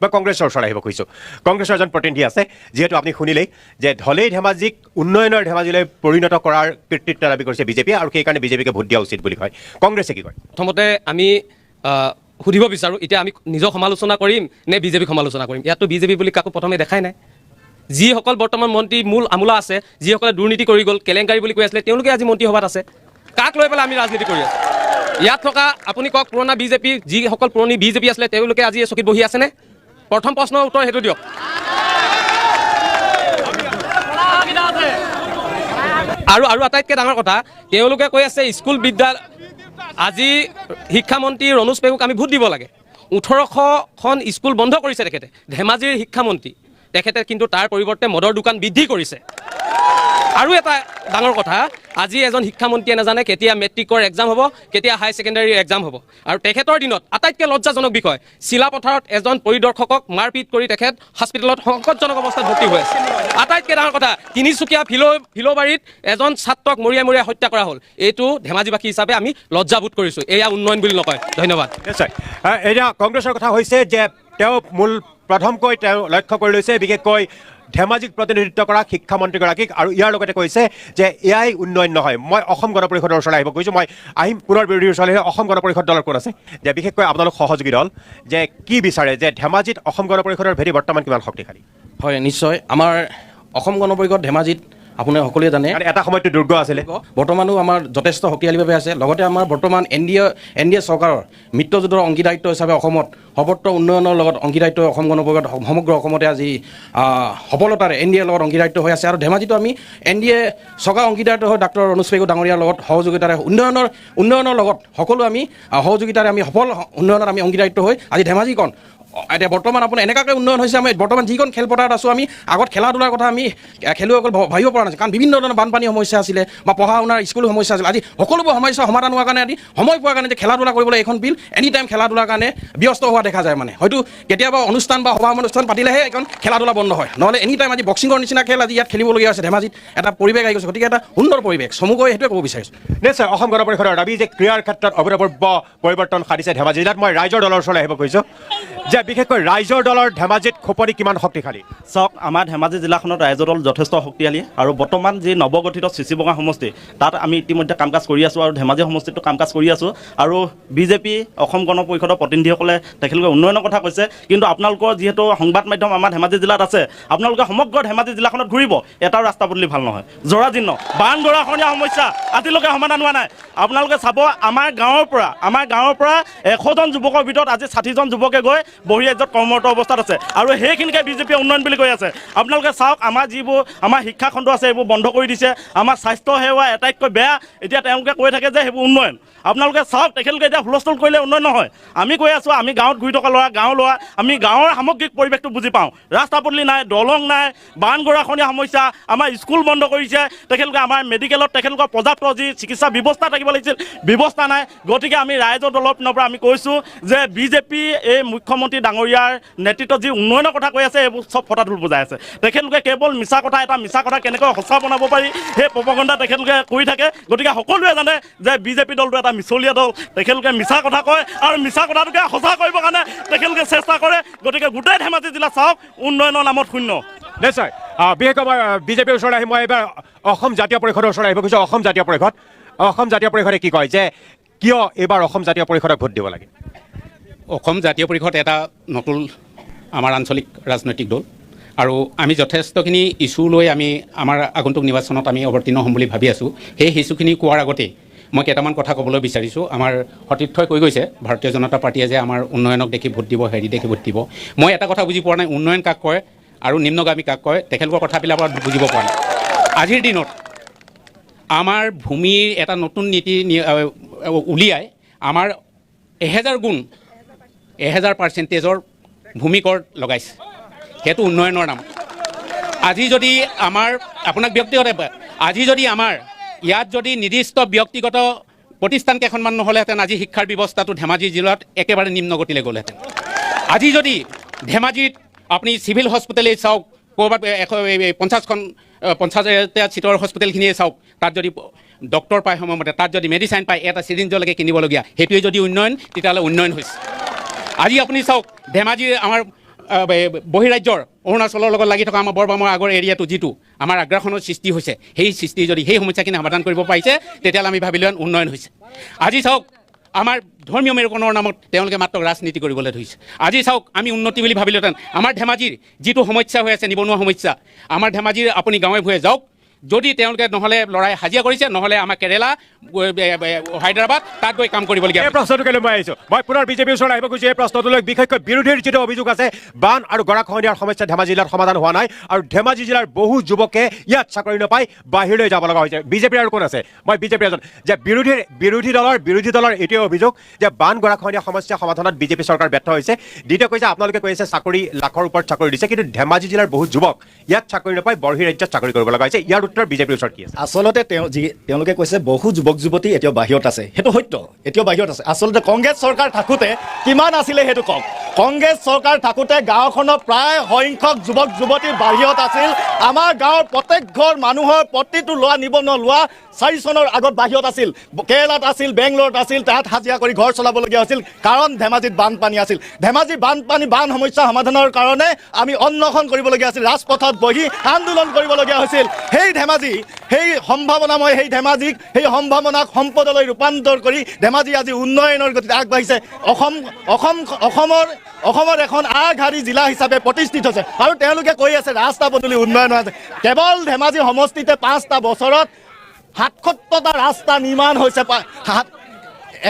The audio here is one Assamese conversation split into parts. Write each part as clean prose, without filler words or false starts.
মই কংগ্ৰেছৰ ওচৰত আহিব খুজিছোঁ কংগ্ৰেছৰ এজন প্ৰতিনিধি আছে যিহেতু আপুনি শুনিলেই যে ঢলেই ধেমাজিক উন্নয়নৰ ধেমাজিলৈ পৰিণত কৰাৰ কৃতিত্ব দাবী কৰিছে বিজেপিয়ে আৰু সেইকাৰণে বিজেপিকে ভোট দিয়া উচিত বুলি কয় কংগ্ৰেছে কি কয় প্ৰথমতে আমি সুধিব বিচাৰোঁ এতিয়া আমি নিজক সমালোচনা কৰিম নে বিজেপিক সমালোচনা কৰিম ইয়াততো বিজেপি বুলি কাকো প্ৰথমে দেখাই নাই যিসকল বৰ্তমান মন্ত্ৰী মূল আমোলা আছে যিসকলে দুৰ্নীতি কৰি গ'ল কেলেংকাৰী বুলি কৈ আছিলে তেওঁলোকে আজি মন্ত্ৰীসভাত আছে কাক লৈ পেলাই আমি ৰাজনীতি কৰি আছোঁ ইয়াত থকা আপুনি কওক পুৰণা বিজেপি যিসকল পুৰণি বিজেপি আছিলে তেওঁলোকে আজি চকীত বহি আছেনে প্ৰথম প্ৰশ্নৰ উত্তৰ সেইটো দিয়ক আৰু আটাইতকৈ ডাঙৰ কথা তেওঁলোকে কৈ আছে স্কুল বিদ্যালয় আজি শিক্ষামন্ত্ৰী ৰণোজ পেগুক আমি ভোট দিব লাগে 1800খন স্কুল বন্ধ কৰিছে তেখেতে ধেমাজিৰ শিক্ষামন্ত্ৰী তেখেতে কিন্তু তাৰ পৰিৱৰ্তে মদৰ দোকান বৃদ্ধি কৰিছে আৰু এটা ডাঙৰ কথা আজি এজন শিক্ষামন্ত্ৰীয়ে নাজানে কেতিয়া মেট্ৰিকৰ এক্সাম হ'ব কেতিয়া হাই ছেকেণ্ডাৰীৰ এক্সাম হ'ব আৰু তেখেতৰ দিনত আটাইতকৈ লজ্জাজনক বিষয় চিলাপথাৰত এজন পৰিদৰ্শকক মাৰপিট কৰি তেখেত হস্পিটেলত সংকটজনক অৱস্থাত ভৰ্তি হৈ আছে আটাইতকৈ ডাঙৰ কথা তিনিচুকীয়া ফিলবাৰীত এজন ছাত্ৰক মৰিয়াই হত্যা কৰা হ'ল এইটো ধেমাজিবাসী হিচাপে আমি লজ্জাবোধ কৰিছোঁ এয়া উন্নয়ন বুলি নকয় ধন্যবাদ নিশ্চয় এতিয়া কংগ্ৰেছৰ কথা হৈছে যে তেওঁ মূল প্ৰথমকৈ তেওঁ লক্ষ্য কৰি লৈছে বিশেষকৈ ধেমাজিক প্ৰতিনিধিত্ব কৰা শিক্ষামন্ত্ৰীগৰাকীক আৰু ইয়াৰ লগতে কৈছে যে এয়াই উন্নয়ন নহয় মই অসম গণ পৰিষদৰ ওচৰলৈ আহিব কৈছোঁ মই আহিম পুনৰ বিৰোধীৰ ওচৰলৈ অসম গণ পৰিষদ দলৰ কোন আছে যে বিশেষকৈ আপোনালোক সহযোগী দল যে কি বিচাৰে যে ধেমাজিত অসম গণ পৰিষদৰ ভেটি বৰ্তমান কিমান শক্তিশালী হয় নিশ্চয় আমাৰ অসম গণ পৰিষদ ধেমাজিত আপোনাৰ সকলোৱে জানে এটা সময়তো দুৰ্গ আছিলে বৰ্তমানো আমাৰ যথেষ্ট শক্তিশালীভাৱে আছে লগতে আমাৰ বৰ্তমান এন ডি এ চৰকাৰৰ মিত্ৰজোঁটৰ অংশীদাৰিত্ব হিচাপে অসমত সৰ্বত্ৰ উন্নয়নৰ লগত অংশীদাৰিত্ব অসম গণ পৰিষদ সমগ্ৰ অসমতে আজি সফলতাৰে এন ডি এৰ লগত অংশীদাৰিত্ব হৈ আছে আৰু ধেমাজিতো আমি এন ডি এ চৰকাৰ অংশীদাৰিত্ব হৈ ডাক্তৰ ৰণোজ পেগু ডাঙৰীয়াৰ লগত সহযোগিতাৰে উন্নয়নৰ লগত সকলো আমি সহযোগিতাৰে আমি সফল উন্নয়নত আমি অংশীদাৰিত্ব হৈ আজি ধেমাজিখন এতিয়া বৰ্তমান আপোনাৰ এনেকুৱাকৈ উন্নয়ন হৈছে আমি বৰ্তমান যিখন খেলপথাৰত আছোঁ আমি আগত খেলা ধূলাৰ কথা আমি খেলুৱৈসকল ভাবিব পৰা নাছিল কাৰণ বিভিন্ন ধৰণৰ বানপানীৰ সমস্যা আছিলে বা পঢ়া শুনাৰ স্কুলৰ সমস্যা আছিল আজি সকলোবোৰ সমস্যা সমাধান হোৱাৰ কাৰণে আজি সময় পোৱাৰ কাৰণে যে খেলা ধূলা কৰিবলৈ এইখন বিল এনি টাইম খেলা ধূলাৰ কাৰণে ব্যস্ত হোৱা দেখা যায় মানে হয়তো কেতিয়াবা অনুষ্ঠান বা সভা অনুষ্ঠান পাতিলেহে এইখন খেলা ধূলা বন্ধ হয় নহ'লে এনি টাইম আজি বক্সিঙৰ নিচিনা খেল আজি ইয়াত খেলিবলগীয়া হৈছে ধেমাজিত এটা পৰিৱেশ আহি গৈছে গতিকে এটা সুন্দৰ পৰিৱেশ চমুকৈ সেইটোৱে ক'ব বিচাৰিছোঁ নিশ্চয় অসম গণ পৰিষদৰ দাবী যে ক্ৰীড়াৰ ক্ষেত্ৰত অভূতপূৰ্ব পৰিৱৰ্তন সাধিছে ধেমাজি জিলাত মই ৰাইজৰ দলৰ ওচৰলৈ আহিব কৈছোঁ যে বিশেষকৈ ৰাইজৰ দলৰ ধেমাজিত খোপনি কিমান শক্তিশালী চাওক আমাৰ ধেমাজি জিলাখনত ৰাইজৰ দল যথেষ্ট শক্তিশালী আৰু বৰ্তমান যি নৱগঠিত চিচিবগা সমষ্টি তাত আমি ইতিমধ্যে কাম কাজ কৰি আছোঁ আৰু ধেমাজি সমষ্টিতো কাম কাজ কৰি আছোঁ আৰু বিজেপি অসম গণ পৰিষদৰ প্ৰতিনিধিসকলে তেখেতলোকে উন্নয়নৰ কথা কৈছে কিন্তু আপোনালোকৰ যিহেতু সংবাদ মাধ্যম আমাৰ ধেমাজি জিলাত আছে আপোনালোকে সমগ্ৰ ধেমাজি জিলাখনত ঘূৰিব এটাও ৰাস্তা পদূলি ভাল নহয় জৰাজীৰ্ণ বান গৰাখহনীয়া সমস্যা আজিলৈকে সমাধান হোৱা নাই আপোনালোকে চাব আমাৰ গাঁৱৰ পৰা 100জন যুৱকৰ ভিতৰত আজি 60জন যুৱকে গৈ বহিৰাজ্যত কৰ্মৰত অৱস্থাত আছে আৰু সেইখিনিকে বিজেপিয়ে উন্নয়ন বুলি কৈ আছে আপোনালোকে চাওক আমাৰ যিবোৰ আমাৰ শিক্ষাখণ্ড আছে এইবোৰ বন্ধ কৰি দিছে আমাৰ স্বাস্থ্য সেৱা আটাইতকৈ বেয়া এতিয়া তেওঁলোকে কৈ থাকে যে সেইবোৰ উন্নয়ন আপোনালোকে চাওক তেখেতলোকে এতিয়া হুলস্থুল কৰিলে উন্নয়ন নহয় আমি কৈ আছোঁ আমি গাঁৱত ঘূৰি থকা ল'ৰা আমি গাঁৱৰ সামগ্ৰিক পৰিৱেশটো বুজি পাওঁ ৰাস্তা পদূলি নাই দলং নাই বান গৰাখহনীয়া সমস্যা আমাৰ স্কুল বন্ধ কৰিছে তেখেতলোকে আমাৰ মেডিকেলত তেখেতলোকৰ পৰ্যাপ্ত যি চিকিৎসা ব্যৱস্থা থাকিব লাগিছিল ব্যৱস্থা নাই গতিকে আমি ৰাইজৰ দলৰ পিনৰ পৰা আমি কৈছোঁ যে বিজেপি এই মুখ্যমন্ত্ৰী ডাঙৰীয়াৰ নেতৃত্বত যি উন্নয়নৰ কথা কৈ আছে এইবোৰ চব ফটাথুল বুজাই আছে তেখেতলোকে কেৱল মিছা কথা কেনেকৈ সঁচা বনাব পাৰি সেই প্ৰপগণ্ডা তেখেতলোকে কৰি থাকে গতিকে সকলোৱে জানে যে বিজেপি দলটো এটা মিছলীয়া দল তেখেতলোকে মিছা কথা কয় আৰু মিছা কথাটোকে সঁচা কৰিবৰ কাৰণে তেখেতলোকে চেষ্টা কৰে গতিকে গোটেই ধেমাজি জিলা চাওক উন্নয়নৰ নামত শূন্য নিশ্চয় বিশেষকৈ মই বিজেপিৰ ওচৰলৈ আহি মই এইবাৰ অসম জাতীয় পৰিষদৰ ওচৰলৈ আহিব খুজিছোঁ অসম জাতীয় পৰিষদে কি কয় যে কিয় এইবাৰ অসম জাতীয় পৰিষদক ভোট দিব লাগে অসম জাতীয় পৰিষদ এটা নতুন আমাৰ আঞ্চলিক ৰাজনৈতিক দল আৰু আমি যথেষ্টখিনি ইছ্যু লৈ আমি আমাৰ আগন্তুক নিৰ্বাচনত আমি অৱতীৰ্ণ হ'ম বুলি ভাবি আছোঁ সেই ইছ্যুখিনি কোৱাৰ আগতেই মই কেইটামান কথা ক'বলৈ বিচাৰিছোঁ আমাৰ সতীৰ্থই কৈ গৈছে ভাৰতীয় জনতা পাৰ্টীয়ে যে আমাৰ উন্নয়নক দেখি ভোট দিব হেৰি দেখি ভোট দিব মই এটা কথা বুজি পোৱা নাই উন্নয়ন কাক কয় আৰু নিম্নগামী কাক কয় তেখেতলোকৰ কথাবিলাক বুজিব পৰা নাই আজিৰ দিনত আমাৰ ভূমিৰ এটা নতুন নীতি উলিয়াই আমাৰ 1000% ভূমি কৰ লগাইছে সেইটো উন্নয়নৰ নাম আজি যদি আমাৰ আপোনাক ব্যক্তিগত আজি যদি আমাৰ ইয়াত যদি নিৰ্দিষ্ট ব্যক্তিগত প্ৰতিষ্ঠান কেইখনমান নহ'লেহেঁতেন আজি শিক্ষাৰ ব্যৱস্থাটো ধেমাজি জিলাত একেবাৰে নিম্ন গতিলৈ গ'লহেঁতেন আজি যদি ধেমাজিত আপুনি চিভিল হস্পিটেলেই চাওক ক'ৰবাত 50টা চিটৰ হস্পিটেলখিনিয়ে চাওক তাত যদি ডক্টৰ পায় সময়মতে তাত যদি মেডিচাইন পায় এটা চিৰিঞ্জলৈকে কিনিবলগীয়া সেইটোৱে যদি উন্নয়ন তেতিয়াহ'লে উন্নয়ন হৈছে আজি আপুনি চাওক ধেমাজিৰ আমাৰ বহিৰাজ্যৰ অৰুণাচলৰ লগত লাগি থকা আমাৰ বৰবামৰ আগৰ এৰিয়াটো যিটো আমাৰ আগ্ৰাসনৰ সৃষ্টি হৈছে, সেই সৃষ্টি যদি সেই সমস্যাখিনি সমাধান কৰিব পাৰিছে তেতিয়াহ'লে আমি ভাবিলোঁ উন্নয়ন হৈছে। আজি চাওক আমাৰ ধৰ্মীয় মেৰুকৰণৰ নামত তেওঁলোকে মাত্ৰ ৰাজনীতি কৰিবলৈ ধৰিছে। আজি চাওক আমি উন্নতি বুলি ভাবিলোহেঁতেন, আমাৰ ধেমাজিৰ যিটো সমস্যা হৈ আছে নিবনুৱা সমস্যা, আমাৰ ধেমাজিৰ আপুনি গাঁৱে ভূঞে যাওক, যদি তেওঁলোকে নহ'লে ল'ৰাই হাজিৰা কৰিছে, নহ'লে আমাৰ কেৰেলা হায়দৰাবাদ তাত গৈ কাম কৰিবলগীয়া। এই প্ৰশ্নটোকে লৈ মই আহিছোঁ, মই পুনৰ বিজেপিৰ ওচৰলৈ আহিব খুজিছোঁ। এই প্ৰশ্নটোলৈ বিশেষকৈ বিৰোধীৰ যিটো অভিযোগ আছে, বান আৰু গৰাখহনীয়াৰ সমস্যা ধেমাজি জিলাত সমাধান হোৱা নাই আৰু ধেমাজি জিলাৰ বহু যুৱকে ইয়াত চাকৰি নাপাই বাহিৰলৈ যাব লগা হৈছে। বিজেপিৰ আৰু কোন আছে? মই বিজেপিৰ এজন যে বিৰোধী দলৰ এইটোৱে অভিযোগ যে বান গৰাখহনীয়া সমস্যা সমাধানত বিজেপি চৰকাৰ ব্যৰ্থ হৈছে। দ্বিতীয় কৈছে আপোনালোকে কৈ আছে চাকৰি লাখৰ ওপৰত চাকৰি দিছে, কিন্তু ধেমাজি জিলাৰ বহু যুৱক ইয়াত চাকৰি নাপাই বহিৰাজ্যত চাকৰি কৰিব লগা হৈছে। ইয়াৰ উত্তৰ বিজেপিৰ ওচৰত কি আছে? আচলতে তেওঁলোকে কৈছে বহু যুৱক যুৱতী এতিয়াও বাহিৰত আছে, সেইটো সত্য, এতিয়াও বাহিৰত আছে। আচলতে কংগ্ৰেছ চৰকাৰ থাকোঁতে কিমান আছিলে সেইটো কওক। কংগ্ৰেছ চৰকাৰ থাকোঁতে গাঁওখনৰ প্ৰায় সংখ্যক যুৱক যুৱতী বাহিৰত আছিল। আমাৰ গাঁৱৰ প্ৰত্যেক ঘৰ মানুহৰ প্ৰতিটো নিবনুৱা লোৱা 4 চনৰ আগত বাহিৰত আছিল, কেৰেলাত আছিল, বেংগলোৰত আছিল, তাত হাজিৰা কৰি ঘৰ চলাবলগীয়া হৈছিল, কাৰণ ধেমাজিত বানপানী আছিল। ধেমাজিৰ বান সমস্যা সমাধানৰ কাৰণে আমি অন্বেষণ কৰিবলগীয়া আছিল, ৰাজপথত বহি আন্দোলন কৰিবলগীয়া হৈছিল। সেই ধেমাজি, সেই সম্ভাৱনাময় সেই ধেমাজিক সেই সম্ভাৱনাক সম্পদলৈ ৰূপান্তৰ কৰি ধেমাজি আজি উন্নয়নৰ গতিত আগবাঢ়িছে। অসমৰ এখন আগশাৰী জিলা হিচাপে প্ৰতিষ্ঠিত হৈছে আৰু তেওঁলোকে কৈ আছে ৰাস্তা পদূলি উন্নয়ন হৈ আছে। কেৱল ধেমাজি সমষ্টিতে 5টা বছৰত 77টা ৰাস্তা নিৰ্মাণ হৈছে,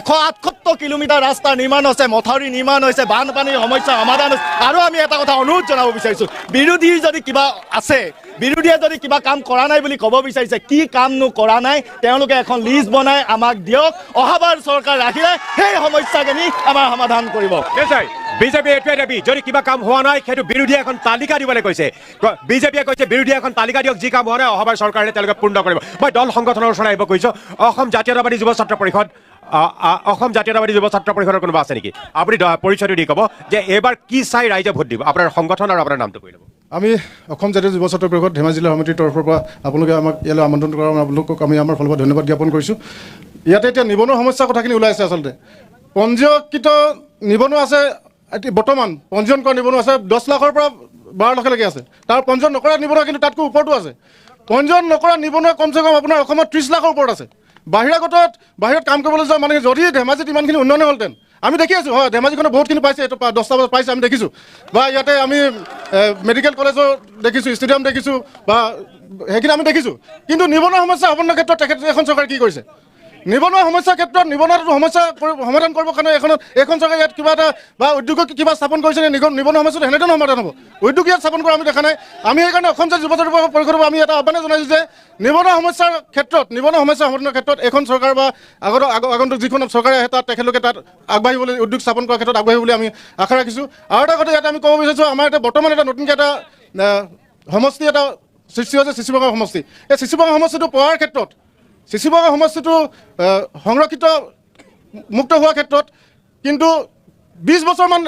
178 কিলোমিটাৰ ৰাস্তা নিৰ্মাণ হৈছে, মথাউৰি নিৰ্মাণ হৈছে, বানপানীৰ সমস্যা সমাধান হৈছে। আৰু আমি এটা কথা অনুৰোধ জনাব বিচাৰিছোঁ, বিৰোধীৰ যদি কিবা আছে, বিৰোধীয়ে যদি কিবা কাম কৰা নাই বুলি ক'ব বিচাৰিছে, কি কামনো কৰা নাই তেওঁলোকে এখন লিষ্ট বনাই আমাক দিয়ক, অহাবাৰ চৰকাৰ ৰাখিলে সেই সমস্যাখিনি আমাৰ সমাধান কৰিব। নিশ্চয় বিজেপি এইটোৱে দাবী, যদি কিবা কাম হোৱা নাই সেইটো বিৰোধীয়ে এখন তালিকা দিবলৈ কৈছে। বিজেপিয়ে কৈছে বিৰোধীয়ে এখন তালিকা দিয়ক, যি কাম হোৱা নাই অহাবাৰ চৰকাৰে তেওঁলোকে পূৰ্ণ কৰিব। মই দল সংগঠনৰ ওচৰলৈ আহিব কৈছোঁ। অসম জাতীয়তাবাদী যুৱ ছাত্ৰ পৰিষদ, অসম জাতীয়তাবাদী যুৱ ছাত্ৰ পৰিষদৰ কোনোবা আছে নেকি? আপুনি পৰিচয়টো দি ক'ব যে এইবাৰ কি চাই ৰাইজে ভোট দিব, আপোনাৰ সংগঠন আৰু আপোনাৰ নামটো কৈ ল'ব। আমি অসম জাতীয় যুৱ ছাত্ৰ পৰিষদ ধেমাজি জিলা সমিতিৰ তৰফৰ পৰা আপোনালোকে আমাক ইয়ালৈ আমন্ত্ৰণ কৰা আপোনালোকক আমি আমাৰ ফালৰ পৰা ধন্যবাদ জ্ঞাপন কৰিছোঁ। ইয়াতে এতিয়া নিবনুৱা সমস্যাৰ কথাখিনি ওলাইছে। আচলতে পঞ্জীয়কৃত নিবনুৱা আছে, বৰ্তমান পঞ্জীয়ন কৰা নিবনুৱা আছে 10 লাখৰ পৰা 12 লাখলৈকে আছে। তাৰ পঞ্জীয়ন নকৰা নিবনুৱা কিন্তু তাতকৈ ওপৰতো আছে। পঞ্জীয়ন নকৰা নিবনুৱা কমচে কম আপোনাৰ অসমত 30 লাখৰ ওপৰত আছে। বাহিৰত কাম কৰিবলৈ যোৱা মানুহে যদি ধেমাজিত ইমানখিনি উন্নয়ন হ'লহেঁতেন, আমি দেখি আছোঁ হয় ধেমাজিখনে বহুতখিনি পাইছে, এইটো 10টা বজাত পাইছে আমি দেখিছোঁ, বা ইয়াতে আমি মেডিকেল কলেজৰ দেখিছোঁ, ষ্টেডিয়াম দেখিছোঁ, বা সেইখিনি আমি দেখিছোঁ। কিন্তু নিবনুৱা সমস্যা সমাধানৰ ক্ষেত্ৰত এখন চৰকাৰে কি কৰিছে? নিবনুৱা সমস্যাৰ ক্ষেত্ৰত নিবনুৱা সমস্যা সমাধান কৰিবৰ কাৰণে এইখন চৰকাৰে ইয়াত কিবা এটা বা উদ্যোগক কিবা স্থাপন কৰিছে নে? নিবনুৱা সমস্যাটো সেনেধৰণে সমাধান হ'ব। উদ্যোগ ইয়াত স্থাপন কৰা আমি দেখা নাই। আমি সেইকাৰণে অসম জাতীয় যুৱ ছাত্ৰ পৰিষদৰ পৰা আমি এটা আহ্বান জনাইছোঁ যে নিবনুৱা সমস্যা সমাধানৰ ক্ষেত্ৰত এখন চৰকাৰ বা আগন্তুক যিখন চৰকাৰে আহে তেখেতলোকে তাত আগবাঢ়িবলৈ, উদ্যোগ স্থাপন কৰাৰ ক্ষেত্ৰত আগবাঢ়িবলৈ আমি আশা ৰাখিছোঁ। আৰু এটা কথা ইয়াতে আমি ক'ব বিচাৰিছোঁ, আমাৰ এতিয়া বৰ্তমান এটা নতুনকৈ এটা সমষ্টি এটা সৃষ্টি হৈছে, চিচিবগা সমষ্টি। এই চিচিবগা সমষ্টিটো পোৱাৰ ক্ষেত্ৰত, চিচিবগা সমষ্টিটো সংৰক্ষিত মুক্ত হোৱাৰ ক্ষেত্ৰত কিন্তু 20 বছৰমান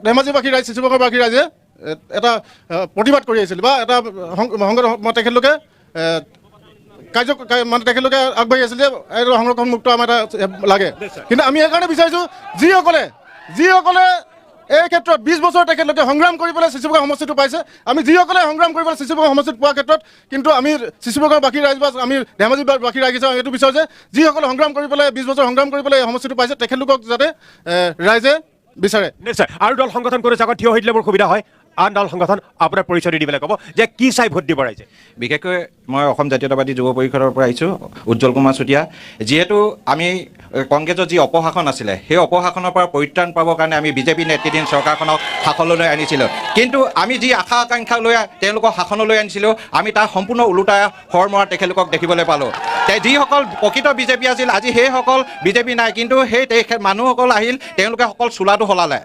ধেমাজিবাসী ৰাইজ, চিচিবগাবাসী ৰাইজে এটা প্ৰতিবাদ কৰি আহিছিল, বা এটা তেখেতলোকে তেখেতলোকে আগবাঢ়ি আছিল যে এইটো সংৰক্ষণমুক্ত আমাৰ এটা লাগে। কিন্তু আমি সেইকাৰণে বিচাৰিছোঁ যিসকলে এই ক্ষেত্ৰত 20 বছৰ তেখেতলোকে সংগ্ৰাম কৰি পেলাই চিচিবগা সমষ্টিটো পাইছে, আমি যিসকলে সংগ্ৰাম কৰি পেলাই চিচিবগা সমষ্টিটো পোৱাৰ ক্ষেত্ৰত কিন্তু আমি চিচিবগাবাসী ৰাইজ বা আমি ধেমাজিবাসী ৰাইজ এইটো বিচাৰোঁ যে যিসকলে সংগ্ৰাম কৰি পেলাই 20 বছৰ সংগ্ৰাম কৰি পেলাই এই সমষ্টিটো পাইছে তেখেতলোকক যাতে ৰাইজে বিচাৰে। নিশ্চয়। আৰু দল সংগঠন কৰি আগত থিয় হৈ দিলে মোৰ সুবিধা হয়। আন দল সংগঠন আপোনাৰ পৰিচয় দি পেলাই ক'ব যে কি চাই ভোট দিব ৰাইজে। বিশেষকৈ মই অসম জাতীয়তাবাদী যুৱ পৰিষদৰ পৰা আহিছোঁ, উজ্জ্বল কুমাৰ চুতীয়া। যিহেতু আমি কংগ্ৰেছৰ যি অপশাসন আছিলে সেই অপশাসনৰ পৰা পৰিত্ৰাণ পাবৰ কাৰণে আমি বিজেপি নেতৃত্বাধীন চৰকাৰখনক শাসনলৈ আনিছিলোঁ। কিন্তু আমি যি আশা আকাংক্ষা লৈ তেওঁলোকক শাসনলৈ আনিছিলোঁ, আমি তাৰ সম্পূৰ্ণ ওলোটা শৰ মৰা তেখেতলোকক দেখিবলৈ পালোঁ। যিসকল প্ৰকৃত বিজেপি আছিল আজি সেইসকল বিজেপি নাই, কিন্তু সেই মানুহসকল আহিল, তেওঁলোকে অকল চোলাটো সলালে।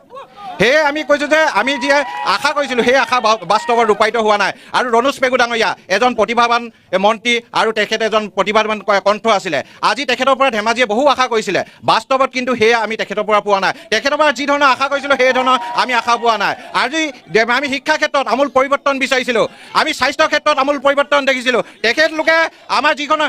সেয়ে আমি কৈছোঁ যে আমি যি আশা কৰিছিলোঁ সেই আশা বাস্তৱত ৰূপায়িত হোৱা নাই। আৰু ৰণোজ পেগু ডাঙৰীয়া এজন প্ৰতিভাৱান মন্ত্ৰী আৰু তেখেত এজন প্ৰতিভাৱান কণ্ঠ আছিলে। আজি তেখেতৰ পৰা ধেমাজিয়ে বহু আশা কৰিছিলে, বাস্তৱত কিন্তু সেয়া আমি তেখেতৰ পৰা পোৱা নাই। তেখেতৰ পৰা যি ধৰণৰ আশা কৰিছিলোঁ সেই ধৰণৰ আমি আশা পোৱা নাই। আজি আমি শিক্ষা ক্ষেত্ৰত আমূল পৰিৱৰ্তন বিচাৰিছিলোঁ, আমি স্বাস্থ্য ক্ষেত্ৰত আমূল পৰিৱৰ্তন দেখিছিলোঁ। তেখেতলোকে আমাৰ যিখন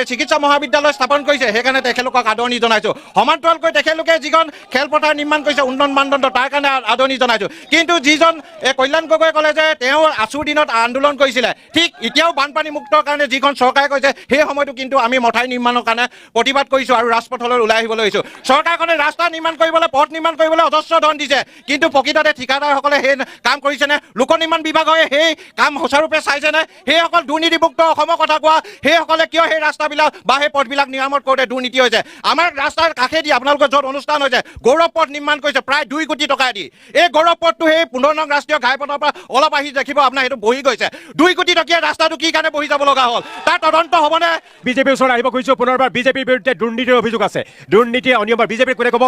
চিকিৎসা মহাবিদ্যালয় স্থাপন কৰিছে সেইকাৰণে তেখেতলোকক আদৰণি জনাইছোঁ। সমান্তৰালকৈ তেখেতলোকে যিখন খেলপথাৰ নিৰ্মাণ কৰিছে উন্নত মানদণ্ড, তাৰ কাৰণে আদৰণি জনাইছোঁ। কিন্তু যিজন কল্যাণ গগৈ ক'লে যে তেওঁ আছুৰ দিনত আন্দোলন কৰিছিলে, ঠিক এতিয়াও বানপানী মুক্তৰ কাৰণে যিখন চৰকাৰে কৈছে সেই সময়তো কিন্তু আমি মথাউৰি নিৰ্মাণৰ কাৰণে প্ৰতিবাদ কৰিছোঁ আৰু ৰাজপথলৈ ওলাই আহিবলৈ আহিছোঁ। চৰকাৰখনে ৰাস্তা নিৰ্মাণ কৰিবলৈ, পথ নিৰ্মাণ কৰিবলৈ অজস্ৰ ধন দিছে, কিন্তু প্ৰকৃততে ঠিকাদাৰসকলে সেই কাম কৰিছেনে? লোক নিৰ্মাণ বিভাগে সেই কাম সুচাৰুৰূপে চাইছেনে? সেইসকল দুৰ্নীতিমুক্ত অসমৰ কথা কোৱা সেইসকলে কিয় সেই ৰাস্তাবিলাক বা সেই পথবিলাক নিৰাময় কৰোঁতে দুৰ্নীতি হৈছে? আমাৰ ৰাস্তাৰ কাষেদি আপোনালোকৰ য'ত অনুষ্ঠান হৈছে গৌৰৱ পথ নিৰ্মাণ কৰিছে প্ৰায় 2 কোটি টকা দি। এই গৌৰৱ পথটো সেই 15 নং ৰাষ্ট্ৰীয় ঘাইপথৰ পৰা অলপ আহি দেখিব আপোনাৰ সেইটো বহি গৈছে। 2 কোটি টকীয়া ৰাস্তাটো কি কাৰণে বহি যাব লগা হ'ল? তাৰ তদন্ত হ'বনে? বিজেপিৰ ওচৰত আহিব খুজিছোঁ পুনৰবাৰ। বিজেপিৰ বিৰুদ্ধে দুৰ্নীতিৰ অভিযোগ আছে, দুৰ্নীতি অনিয়মৰ বিজেপিৰ কোনে ক'ব?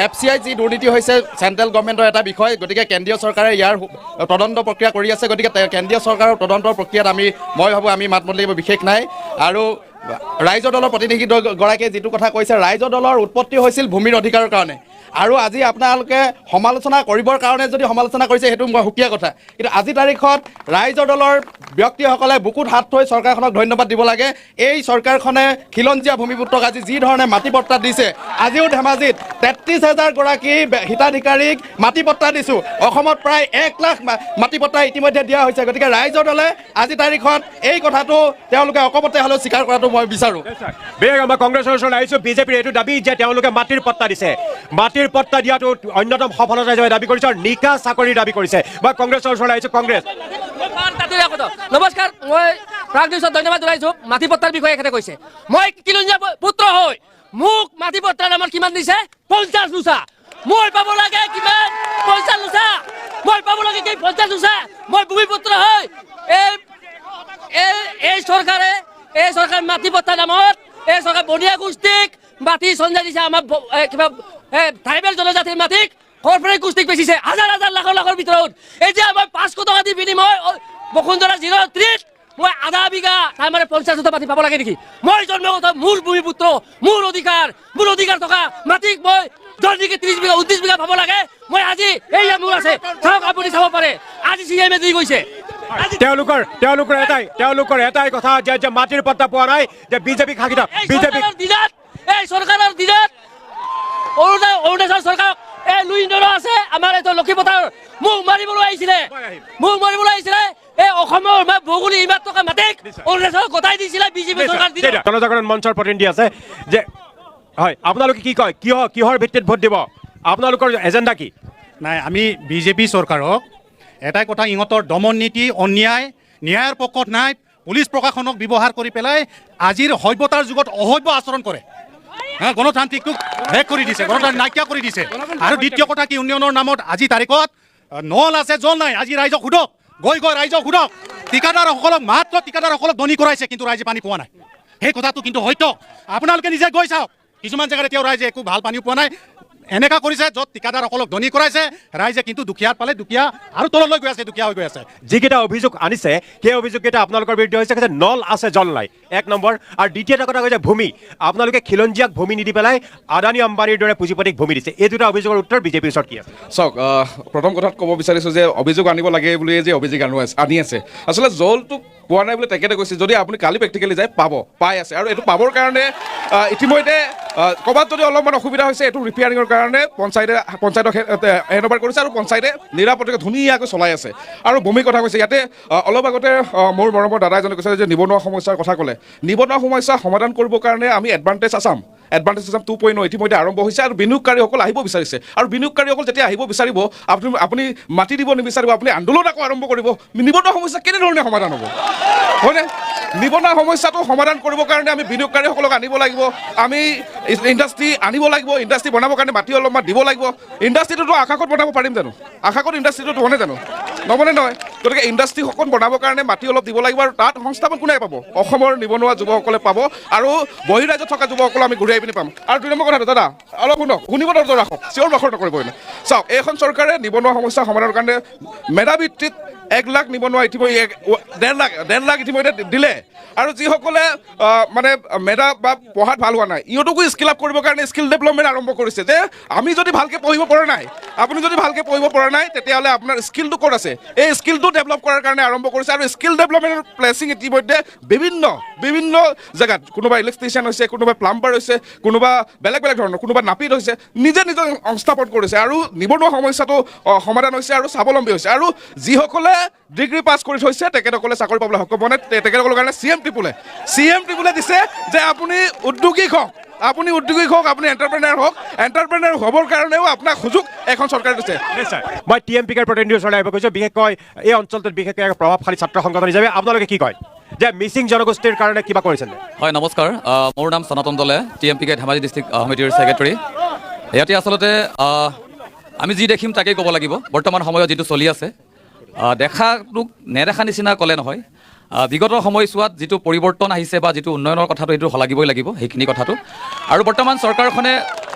FCI যি দুৰ্নীতি হৈছে চেণ্ট্ৰেল গভৰ্ণমেণ্টৰ এটা বিষয়, গতিকে কেন্দ্ৰীয় চৰকাৰে ইয়াৰ তদন্ত প্ৰক্ৰিয়া কৰি আছে। গতিকে কেন্দ্ৰীয় চৰকাৰৰ তদন্তৰ প্ৰক্ৰিয়াত মই ভাবোঁ আমি মাত মাতিব বিশেষ নাই। আৰু ৰাইজৰ দলৰ প্ৰতিনিধিগৰাকীয়ে যিটো কথা কৈছে, ৰাইজৰ দলৰ উৎপত্তি হৈছিল ভূমিৰ অধিকাৰৰ কাৰণে, আৰু আজি আপোনালোকে সমালোচনা কৰিবৰ কাৰণে যদি সমালোচনা কৰিছে সেইটো সুকীয়া কথা, কিন্তু আজি তাৰিখত ৰাইজৰ দলৰ ব্যক্তিসকলে বুকুত হাত থৈ চৰকাৰখনক ধন্যবাদ দিব লাগে। এই চৰকাৰখনে খিলঞ্জীয়া ভূমিপুত্ৰক আজি যি ধৰণে মাটি পট্টা দিছে, আজিও ধেমাজিত 33,000 গৰাকী হিতাধিকাৰীক মাটি পট্টা দিছোঁ। অসমত প্ৰায় 1 লাখ মাটি পট্টা ইতিমধ্যে দিয়া হৈছে। গতিকে ৰাইজৰ দলে আজি তাৰিখত এই কথাটো তেওঁলোকে অকপতে হ'লেও স্বীকাৰ কৰাটো মই বিচাৰোঁ। মই কংগ্ৰেছৰ ওচৰলৈ আহিছোঁ। বিজেপিৰ এইটো দাবী যে তেওঁলোকে মাটিৰ পট্টা দিছে, মাটিৰ পট্টা দিয়াটো অন্যতম সফলতা হিচাপে দাবী কৰিছে আৰু নিকা চাকৰিৰ দাবী কৰিছে। মই কংগ্ৰেছৰ ওচৰলৈ আহিছোঁ। কংগ্ৰেছ নমস্কাৰ, মই প্ৰাগ নিউজত ধন্যবাদ জনাইছোঁ। মাটি পট্টাৰ বিষয়ে এখেতে কৈছে, মই খিলঞ্জীয়া পুত্ৰ হৈ মোক মাটি পট্টাৰ নামত কিমান দিছে? 50 লোচা। মই পাব লাগে কিমান? 50 লোচা। মই পাব লাগে কি 50 লোচা? মই ভূমিপুত্ৰ হৈ এই চৰকাৰে মাটি পট্টাৰ নামত এই চৰকাৰে বনিয়া গোষ্ঠীক মাটি চঞ্জাই দিছে। আমাৰ কিবা ট্ৰাইবেল জনজাতিৰ মাটিক কৰ্পৰেট গোষ্ঠীক বেচিছে হাজাৰ হাজাৰ লাখৰ ভিতৰত। এতিয়া মই 500 টকা দি বিনিময় বসুন্ধৰা 03 মই আধা বিঘা তাৰমানে 50 হাজাৰ মাটি পাব লাগে নেকি? মই জন্মগত মোৰ ভূমিপুত্ৰ, মোৰ অধিকাৰ থকা মাটিক মই 10 বিঘা 30 বিঘা 29 বিঘা পাব লাগে। মই আজি এইয়া মোৰ আছে, চাওক আপুনি চাব পাৰে। আজি CM দি গৈছে। তেওঁলোকৰ এটাই কথা যে মাটিৰ পট্টা পোৱা নাই, যে বিজেপি শাসিত এই চৰকাৰৰ দিনত অৰুণাচল চৰকাৰ লুইণ্ডৰ আছে আমাৰ এইটো লক্ষীপথাৰ মোক মাৰিবলৈ আহিছিলে। এই অসমৰ বগুলি ইমান টকা মাটিক অৰুণাচল গতাই দিছিলে বিজেপি চৰকাৰ। জনজাগৰণ মঞ্চৰ প্ৰতিনিধি আছে যে হয়, আপোনালোকে কি কয়, কিহৰ ভিত্তিত ভোট দিব? আপোনালোকৰ এজেণ্ডা কি? নাই, আমি বিজেপি চৰকাৰক এটাই কথা, ইহঁতৰ দমন নীতি, অন্যায়, ন্যায়ৰ পক্ষত নাই, পুলিচ প্ৰশাসনক ব্যৱহাৰ কৰি পেলাই আজিৰ সভ্যতাৰ যুগত অসভ্য আচৰণ কৰে। গণতান্ত্ৰিকটোক শেষ কৰি দিছে, গণতান্ত্ৰিক নাইকিয়া কৰি দিছে। আৰু দ্বিতীয় কথা কি, উন্নয়নৰ নামত আজি তাৰিখত নল আছে, জল নাই। আজি ৰাইজক সোধক, গৈ ৰাইজক সোধক, ঠিকাদাৰসকলক ধনী কৰাইছে, কিন্তু ৰাইজে পানী পোৱা নাই। সেই কথাটো কিন্তু সত্য। আপোনালোকে নিজে গৈ চাওক, কিছুমান জেগাত এতিয়াও ৰাইজে একো ভাল পানী পোৱা নাই। এনেকা কৰিছে য'ত ঠিকাদাৰসকলক ধনী কৰাইছে, ৰাইজে কিন্তু দুখীয়াত পালে দুখীয়া আৰু তললৈ গৈ আছে, দুখীয়া হৈ গৈ আছে। যিকেইটা অভিযোগ আনিছে সেই অভিযোগকেইটা আপোনালোকৰ বিৰুদ্ধে হৈছে যে নল আছে, জল নাই, 1 নম্বৰ। আৰু দ্বিতীয় এটা কথা কৈছে ভূমি, আপোনালোকে খিলঞ্জীয়াক ভূমি নিদি পেলাই আদানী আম্বানীৰ দৰে পুঁজিপতিক ভূমি দিছে। এই দুটা অভিযোগৰ উত্তৰ বিজেপিৰ ওচৰত কি আছে? চাওক, প্ৰথম কথাত ক'ব বিচাৰিছোঁ যে অভিযোগ আনিব লাগে বুলিয়ে যে অভিযোগ আনি আছে, আচলতে জলটো পোৱা নাই বুলি তেখেতে কৈছে। যদি আপুনি কালি প্ৰেক্টিকেলি যায় পাই আছে, আৰু এইটো পাবৰ কাৰণে ইতিমধ্যে ক'ৰবাত যদি অলপমান অসুবিধা হৈছে, এইটো ৰিপেয়াৰিঙৰ কাৰণে পঞ্চায়তক হেণ্ডঅভাৰ কৰিছে, আৰু পঞ্চায়তে নিৰাপদে ধুনীয়াকৈ চলাই আছে। আৰু ভূমিৰ কথা কৈছে, ইয়াতে অলপ আগতে মোৰ মৰমৰ দাদা এজনে কৈছে যে নিবনুৱা সমস্যাৰ কথা ক'লে। নিবনুৱা সমস্যা সমাধান কৰিবৰ কাৰণে আমি এডভান্টেজ আছাম 2.0 ইতিমধ্যে আৰম্ভ হৈছে, আৰু বিনিয়োগকাৰীসকল আহিব বিচাৰিছে। আৰু বিনিয়োগকাৰীসকল যেতিয়া আহিব বিচাৰিব, আপুনি মাটি দিব নিবিচাৰিব, আপুনি আন্দোলন আকৌ আৰম্ভ কৰিব। নিবনুৱা সমস্যা কেনেধৰণে সমাধান হ'ব? হয়নে? নিবনুৱা সমস্যাটো সমাধান কৰিবৰ কাৰণে আমি বিনিয়োগকাৰীসকলক আনিব লাগিব, আমি ইণ্ডাষ্ট্ৰী আনিব লাগিব, ইণ্ডাষ্ট্ৰী বনাবৰ কাৰণে মাটি অলপমান দিব লাগিব। ইণ্ডাষ্ট্ৰীটোতো আকাশত বনাব পাৰিম জানো? আকাশত ইণ্ডাষ্ট্ৰীটো বনে জানো? নবনে নহয়। গতিকে ইণ্ডাষ্ট্ৰীসকল বনাবৰ কাৰণে মাটি অলপ দিব লাগিব, আৰু তাত সংস্থাপন কোনে পাব? অসমৰ নিবনুৱা যুৱকসকলে পাব, আৰু বহিৰাজ্যত থকা যুৱকসকল আমি ঘূৰাই পিনি পাম। আৰু 2 নম্বৰ কথাটো দাদা অলপ শুনিব ৰাখক, চিঞৰ বাখৰ নকৰিব। চাওক, এইখন চৰকাৰে নিবনুৱা সমস্যা সমাধানৰ কাৰণে মেধাভিত্তিত 1 লাখ নিবনুৱা ইতিমধ্যে 1.5 লাখ ইতিমধ্যে দিলে আৰু যিসকলে মানে মেধা বা পঢ়াত ভাল হোৱা নাই ইহঁতকো স্কিল আপ কৰিবৰ কাৰণে স্কিল ডেভেলপমেণ্ট আৰম্ভ কৰিছে যে আমি যদি ভালকৈ পঢ়িব পৰা নাই আপুনি যদি ভালকৈ পঢ়িব পৰা নাই তেতিয়াহ'লে আপোনাৰ স্কিলটো ক'ত আছে এই স্কিলটো ডেভেলপ কৰাৰ কাৰণে আৰম্ভ কৰিছে আৰু স্কিল ডেভেলপমেণ্টৰ প্লেচিং ইতিমধ্যে বিভিন্ন জেগাত কোনোবা ইলেক্ট্ৰিচিয়ান হৈছে কোনোবা প্লাম্বাৰ হৈছে কোনোবা বেলেগ ধৰণৰ কোনোবা নাপিত হৈছে নিজে সংস্থাপন কৰিছে আৰু নিবনুৱা সমস্যাটো সমাধান হৈছে আৰু স্বাৱলম্বী হৈছে আৰু যিসকলে ডিগ্ৰী পাছ কৰি থৈছে তেখেতসকলে চাকৰি পাবলৈ সক্ষম হোৱা নাই তেখেতসকলৰ কাৰণে CM ট্ৰিপুলে দিছে যে আপুনি উদ্যোগী হওক আপুনি এণ্টাৰপ্ৰেনাৰ হ'বৰ কাৰণেও আপোনাক সুযোগ এখন চৰকাৰে দিছে নিশ্চয় মই TMPৰ প্ৰতিনিধিৰ ওচৰলৈ আহিব কৈছোঁ বিশেষকৈ এই অঞ্চলটোত বিশেষকৈ প্ৰভাৱশালী ছাত্ৰ সংগঠন হিচাপে আপোনালোকে কি কয় যে মিচিং জনগোষ্ঠীৰ কাৰণে কিবা কৰিছে হয় নমস্কাৰ মোৰ নাম সনাতন দলে TMPকে ধেমাজি ডিষ্ট্ৰিক্ট সমিতিৰ ছেক্ৰেটাৰী ইয়াতে আচলতে আমি যি দেখিম তাকেই ক'ব লাগিব বৰ্তমান সময়ত যিটো চলি আছে দেখাটোক নেদেখা নিচিনা ক'লে নহয় বিগত সময়ছোৱাত যিটো পৰিৱৰ্তন আহিছে বা যিটো উন্নয়নৰ কথাটো সেইটো শলাগিবই লাগিব সেইখিনি কথাটো আৰু বৰ্তমান চৰকাৰখনে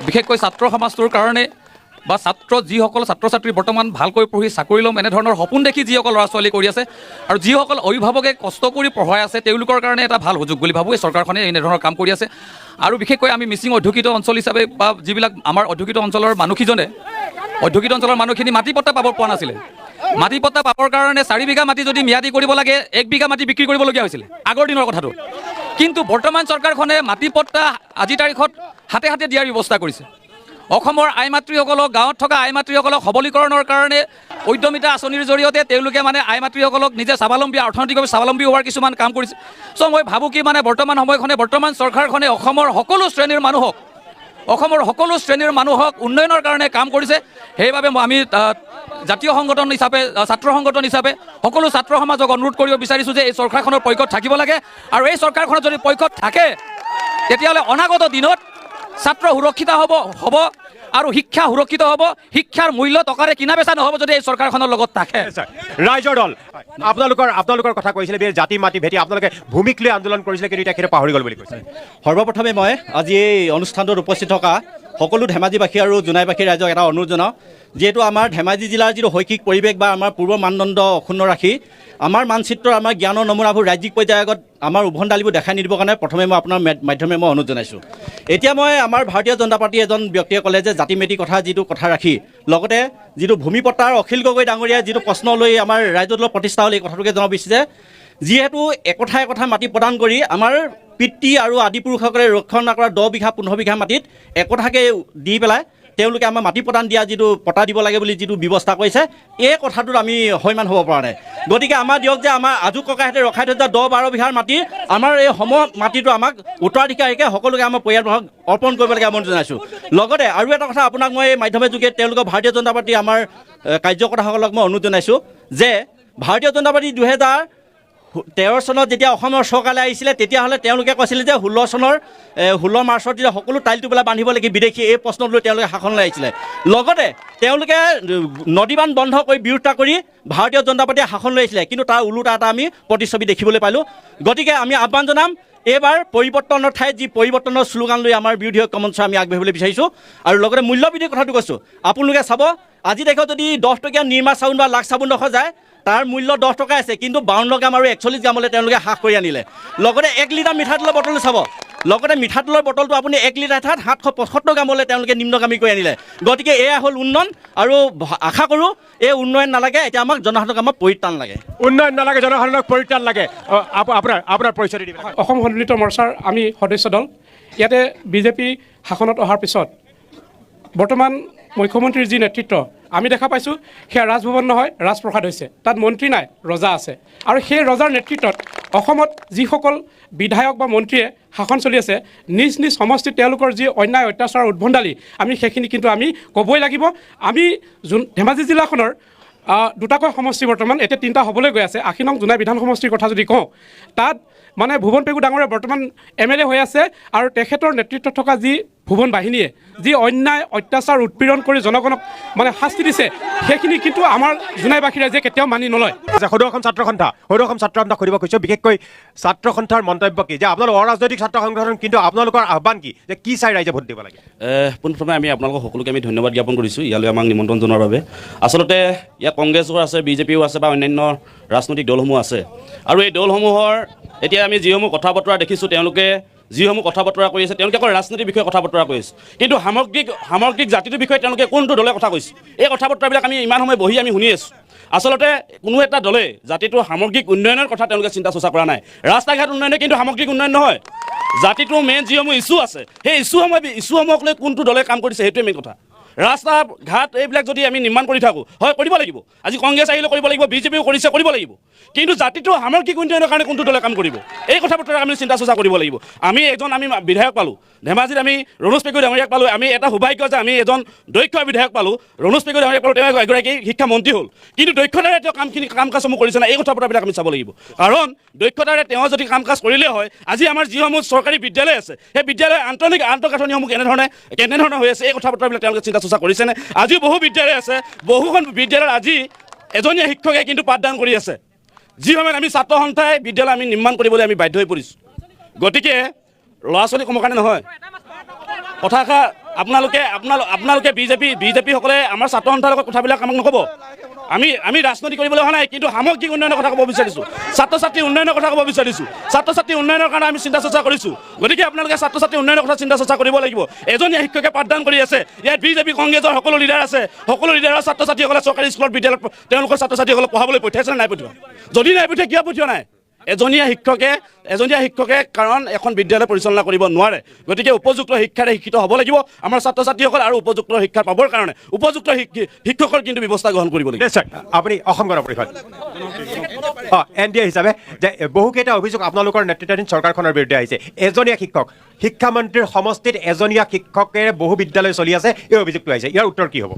বিশেষকৈ ছাত্ৰ সমাজটোৰ কাৰণে বা যিসকল ছাত্ৰ ছাত্ৰী বৰ্তমান ভালকৈ পঢ়ি চাকৰি ল'ম এনেধৰণৰ সপোন দেখি যিসকল ল'ৰা ছোৱালী কৰি আছে আৰু যিসকল অভিভাৱকে কষ্ট কৰি পঢ়াই আছে তেওঁলোকৰ কাৰণে এটা ভাল সুযোগ বুলি ভাবোঁ এই চৰকাৰখনে এনেধৰণৰ কাম কৰি আছে আৰু বিশেষকৈ আমি মিচিং অধ্যুষিত অঞ্চল হিচাপে বা যিবিলাক আমাৰ অধ্যুষিত অঞ্চলৰ মানুহখিনি মাটি পট্টা পাব পৰা নাছিলে মাটি পট্টা পাবৰ কাৰণে 4 বিঘা মাটি যদি ম্যাদী কৰিব লাগে 1 বিঘা মাটি বিক্ৰী কৰিবলগীয়া হৈছিলে আগৰ দিনৰ কথাটো কিন্তু বৰ্তমান চৰকাৰখনে মাটি পট্টা আজি তাৰিখত হাতে দিয়াৰ ব্যৱস্থা কৰিছে অসমৰ আই মাতৃসকলক গাঁৱত থকা আই মাতৃসকলক সবলীকৰণৰ কাৰণে উদ্যমিতা আঁচনিৰ জৰিয়তে তেওঁলোকে মানে আই মাতৃসকলক নিজে স্বাৱলম্বী অৰ্থনৈতিকভাৱে স্বাৱলম্বী হোৱাৰ কিছুমান কাম কৰিছে চ' মই ভাবোঁ কি মানে বৰ্তমান চৰকাৰখনে অসমৰ সকলো শ্ৰেণীৰ মানুহক উন্নয়নৰ কাৰণে কাম কৰিছে সেইবাবে আমি জাতীয় সংগঠন হিচাপে ছাত্ৰ সংগঠন হিচাপে সকলো ছাত্ৰ সমাজক অনুৰোধ কৰিব বিচাৰিছোঁ যে এই চৰকাৰখনৰ পক্ষত থাকিব লাগে আৰু এই চৰকাৰখনৰ যদি পক্ষত থাকে তেতিয়াহ'লে অনাগত দিনত ছাত্ৰ সুৰক্ষিত হ'ব আৰু শিক্ষা সুৰক্ষিত হ'ব শিক্ষাৰ মূল্য টকাৰে কিনা বেচা নহ'ব যদি এই চৰকাৰখনৰ লগত থাকে ৰাইজৰ দল আপোনালোকৰ কথা কৈছিলে জাতি মাটি ভেটি আপোনালোকে ভূমিক লৈ আন্দোলন কৰিছিলে কিন্তু এতিয়া পাহৰি গ'ল বুলি কৈছে সৰ্বপ্ৰথমে মই আজি এই অনুষ্ঠানটোত উপস্থিত থকা সকলো ধেমাজিবাসী আৰু জোনাইবাসী ৰাইজক এটা অনুৰোধ জনাওঁ যিহেতু আমাৰ ধেমাজি জিলাৰ যিটো শৈক্ষিক পৰিৱেশ বা আমাৰ পূৰ্ব মানদণ্ড অক্ষুণ্ণ ৰাখি আমাৰ মানচিত্ৰ আমাৰ জ্ঞানৰ নমুনাবোৰ ৰাজ্যিক পৰ্যায়ৰ আগত আমাৰ উভণ্ডালিবোৰ দেখাই নিদিবৰ কাৰণে প্ৰথমে মই আপোনাৰ মাধ্যমে মই অনুৰোধ জনাইছোঁ এতিয়া মই আমাৰ ভাৰতীয় জনতা পাৰ্টীৰ এজন ব্যক্তিয়ে ক'লে যে জাতি মেটি যিটো কথা ৰাখি লগতে যিটো ভূমিপট্টাৰ অখিল গগৈ ডাঙৰীয়াই যিটো প্ৰশ্ন লৈ আমাৰ ৰাইজৰ দলৰ প্ৰতিষ্ঠা হ'ল এই কথাটোকে জনাব বিচাৰিছে যিহেতু একথা মাটি প্ৰদান কৰি আমাৰ পিতৃ আৰু আদিপুৰুষসকলে ৰক্ষণা কৰা 10 বিঘা 15 বিঘা মাটিত একথাকে দি পেলাই তেওঁলোকে আমাৰ মাটি প্ৰদান দিয়া যিটো পটা দিব লাগে বুলি যিটো ব্যৱস্থা কৰিছে এই কথাটোত আমি সৈমান হ'ব পৰা নাই গতিকে আমাৰ দিয়ক যে আমাৰ আজু ককাহঁতে ৰখাই থৈ যোৱা 10-12 বিঘাৰ মাটি আমাৰ এই মাটিটো আমাক উত্তৰাধিকাৰীকে সকলোকে আমাৰ পৰিয়ালবৰ্গক অৰ্পণ কৰিব লাগে মই জনাইছোঁ লগতে আৰু এটা কথা আপোনাক মই এই মাধ্যমৰ যোগে তেওঁলোকৰ ভাৰতীয় জনতা পাৰ্টী আমাৰ কাৰ্যকৰ্তাসকলক মই অনুৰোধ জনাইছোঁ যে ভাৰতীয় জনতা পাৰ্টী 2013 চনত যেতিয়া অসমৰ চৰকাৰলৈ আহিছিলে তেতিয়াহ'লে তেওঁলোকে কৈছিলে যে 16 মাৰ্চত যেতিয়া সকলো টাইল টোপোলা বান্ধিব লাগে বিদেশী এই প্ৰশ্নক লৈ তেওঁলোকে শাসনলৈ আহিছিলে লগতে তেওঁলোকে নদীবান্ধ বন্ধ কৰি বিৰোধিতা কৰি ভাৰতীয় জনতা পাৰ্টীয়ে শাসনলৈ আহিছিলে কিন্তু তাৰ ওলোটা এটা আমি প্ৰতিচ্ছবি দেখিবলৈ পালোঁ গতিকে আমি আহ্বান জনাম এইবাৰ পৰিৱৰ্তনৰ ঠাইত যি পৰিৱৰ্তনৰ শ্লোগান লৈ আমাৰ বিৰোধী মঞ্চ আমি আগবাঢ়িবলৈ বিচাৰিছোঁ আৰু লগতে মূল্যবৃদ্ধিৰ কথাটো কৈছোঁ আপোনালোকে চাব আজি দেখোঁ যদি 10 টকীয়া নিৰ্মা চাউল বা লাখ চাবোন দেখা যায় তাৰ মূল্য 10 টকা আছে কিন্তু 52 গ্ৰাম আৰু 41 গ্ৰামলৈ তেওঁলোকে হ্ৰাস কৰি আনিলে লগতে 1 লিটাৰ মিঠাতেলৰ বটল চাব লগতে মিঠাতেলৰ বটলটো আপুনি 1 লিটাৰ ঠাইত 775 গ্ৰামলৈ তেওঁলোকে নিম্নগামী কৰি আনিলে গতিকে এয়া হ'ল উন্নয়ন আৰু আশা কৰোঁ এই উন্নয়ন নালাগে এতিয়া আমাক জনসাধাৰণক আমাক পৰিত্ৰাণ লাগে আপোনাৰ পৰিচয় দিব অসম সন্মিলিত মৰ্চাৰ আমি সদস্য দল ইয়াতে বিজেপি শাসনত অহাৰ পিছত বৰ্তমান মুখ্যমন্ত্ৰীৰ যি নেতৃত্ব আমি দেখা পাইছোঁ সেয়া ৰাজভৱন নহয় ৰাজপ্ৰসাদ হৈছে তাত মন্ত্ৰী নাই ৰজা আছে আৰু সেই ৰজাৰ নেতৃত্বত অসমত যিসকল বিধায়ক বা মন্ত্ৰীয়ে শাসন চলি আছে নিজ সমষ্টিত তেওঁলোকৰ যি অন্যায় অত্যাচাৰ উদ্ভণ্ডালি আমি সেইখিনি কিন্তু আমি ক'বই লাগিব আমি ধেমাজি জিলাখনৰ দুটাকৈ সমষ্টি বৰ্তমান এতিয়া 3টা হ'বলৈ গৈ আছে 80 নং জোনাই বিধান সমষ্টিৰ কথা যদি কওঁ তাত মানে ভুৱন পেগু ডাঙৰীয়া বৰ্তমান MLA হৈ আছে আৰু তেখেতৰ নেতৃত্বত থকা যি ভুৱন বাহিনীয়ে যি অন্যায় অত্যাচাৰ উৎপীড়ন কৰি জনগণক মানে শাস্তি দিছে সেইখিনি কিন্তু আমাৰ জোনাইবাসী ৰাইজে কেতিয়াও মানি নলয়। সদৌ অসম ছাত্ৰ সন্থাক সুধিব খুজিছোঁ, বিশেষকৈ ছাত্ৰ সন্থাৰ মন্তব্য কি যে আপোনালোক অৰাজনৈতিক ছাত্ৰ সংগঠন, কিন্তু আপোনালোকৰ আহ্বান কি যে কি চাই ৰাইজে ভোট দিব লাগে? পোনপ্ৰথমে আমি আপোনালোকক সকলোকে আমি ধন্যবাদ জ্ঞাপন কৰিছোঁ ইয়ালৈ আমাক নিমন্ত্ৰণ জনোৱাৰ বাবে। আচলতে ইয়াত কংগ্ৰেছো আছে, বিজেপিও আছে বা অন্যান্য ৰাজনৈতিক দলসমূহ আছে, আৰু এই দলসমূহৰ এতিয়া আমি যিসমূহ কথা বতৰা দেখিছোঁ, তেওঁলোকে যিসমূহ কথা বতৰা কৰি আছে তেওঁলোকে অকল ৰাজনীতিৰ বিষয়ে কথা বতৰা কৰি আছে, কিন্তু সামগ্ৰিক জাতিটোৰ বিষয়ে তেওঁলোকে কোনটো দলে কথা কৈছে এই কথা বতৰাবিলাক আমি ইমান সময় বহি আমি শুনি আছোঁ। আচলতে কোনো এটা দলে জাতিটোৰ সামগ্ৰিক উন্নয়নৰ কথা তেওঁলোকে চিন্তা চৰ্চা কৰা নাই। ৰাস্তা ঘাট উন্নয়নে কিন্তু সামগ্ৰিক উন্নয়ন নহয়। জাতিটোৰ মেইন যিসমূহ ইছ্যু আছে সেই ইছ্যুসমূহক লৈ কোনটো দলে কাম কৰিছে সেইটোৱে মেইন কথা। ৰাস্তা ঘাট এইবিলাক যদি আমি নিৰ্মাণ কৰি থাকোঁ, হয় কৰিব লাগিব, আজি কংগ্ৰেছ আহিলে কৰিব লাগিব, বিজেপিও কৰিছে কৰিব লাগিব, কিন্তু জাতিটোৰ সামগ্ৰিক উন্নয়নৰ কাৰণে কোনটো দলে কাম কৰিব এই কথা বতৰা আমি চিন্তা চৰ্চা কৰিব লাগিব। আমি বিধায়ক পালোঁ ধেমাজিত, আমি ৰণোজ পেগু ডাঙৰীয়াক পালোঁ। আমি এটা সৌভাগ্য যে আমি এজন দক্ষ বিধায়ক পালোঁ, ৰণোজ পেগু ডাঙৰীয়াক পালোঁ, তেওঁ এগৰাকী শিক্ষামন্ত্ৰী হ'ল, কিন্তু দক্ষতাৰে তেওঁ কাম কাজসমূহ কৰিছে নাই এই কথা বতৰাবিলাক আমি চাব লাগিব। কাৰণ দক্ষতাৰে তেওঁ যদি কাম কাজ কৰিলে হয়, আজি আমাৰ যিসমূহ চৰকাৰী বিদ্যালয় আছে সেই বিদ্যালয়ৰ আন্তঃগাঁথনিসমূহ কেনেধৰণে হৈ আছে এই কথা বতৰাবিলাক তেওঁলোকে চিন্তা চৰ্চা কৰিছেনে? আজিও বহু বিদ্যালয় আছে, বহুখন বিদ্যালয়ত আজি এজনীয়া শিক্ষকে কিন্তু পাঠদান কৰি আছে, যি সময়ত আমি ছাত্ৰ সন্থাই বিদ্যালয় আমি নিৰ্মাণ কৰিবলৈ আমি বাধ্য হৈ পৰিছোঁ। গতিকে ল'ৰা ছোৱালী কমৰ কাৰণে নহয় কথাষাৰ আপোনালোকে বিজেপিসকলে আমাৰ ছাত্ৰ সন্থাৰ লগত কথাবিলাক আমাক নক'ব। আমি ৰাজনীতি কৰিবলৈ অহা নাই, কিন্তু সামগ্ৰিক উন্নয়নৰ কথা ক'ব বিচাৰিছোঁ, ছাত্ৰ ছাত্ৰী উন্নয়নৰ কথা ক'ব বিচাৰিছোঁ। ছাত্ৰ ছাত্ৰী উন্নয়নৰ কাৰণে আমি চিন্তা চৰ্চা কৰিছোঁ। গতিকে আপোনালোকে ছাত্ৰ ছাত্ৰী উন্নয়নৰ কথা চিন্তা চৰ্চা কৰিব লাগিব। এজনীয়া শিক্ষকে পাঠদান কৰি আছে, ইয়াত বিজেপি কংগ্ৰেছৰ সকলো লিডাৰ আছে, সকলো লিডাৰৰ ছাত্ৰ ছাত্ৰীসকলে চৰকাৰী স্কুলত বিদ্যালয়ত তেওঁলোকৰ ছাত্ৰ ছাত্ৰীসকলক পঢ়াবলৈ পঠিয়াইছে নাই পঠিওৱা? যদি নাই পঠিওৱা কিয় পঠিওৱা নাই? এজনীয়া শিক্ষকে কাৰণ এখন বিদ্যালয় পৰিচালনা কৰিব নোৱাৰে। গতিকে উপযুক্ত শিক্ষাৰে শিক্ষিত হ'ব লাগিব আমাৰ ছাত্ৰ ছাত্ৰীসকল, আৰু উপযুক্ত শিক্ষা পাবৰ কাৰণে উপযুক্ত শিক্ষকৰ কিন্তু ব্যৱস্থা গ্ৰহণ কৰিব লাগিব। আপুনি অসম গণ পৰিষদ NDA হিচাপে যে বহুকেইটা অভিযোগ আপোনালোকৰ নেতৃত্বাধীন চৰকাৰখনৰ বিৰুদ্ধে আহিছে। এজনীয়া শিক্ষামন্ত্ৰীৰ সমষ্টিত এজনীয়া শিক্ষকেৰে বহু বিদ্যালয় চলি আছে, এই অভিযোগটো আহিছে, ইয়াৰ উত্তৰ কি হ'ব?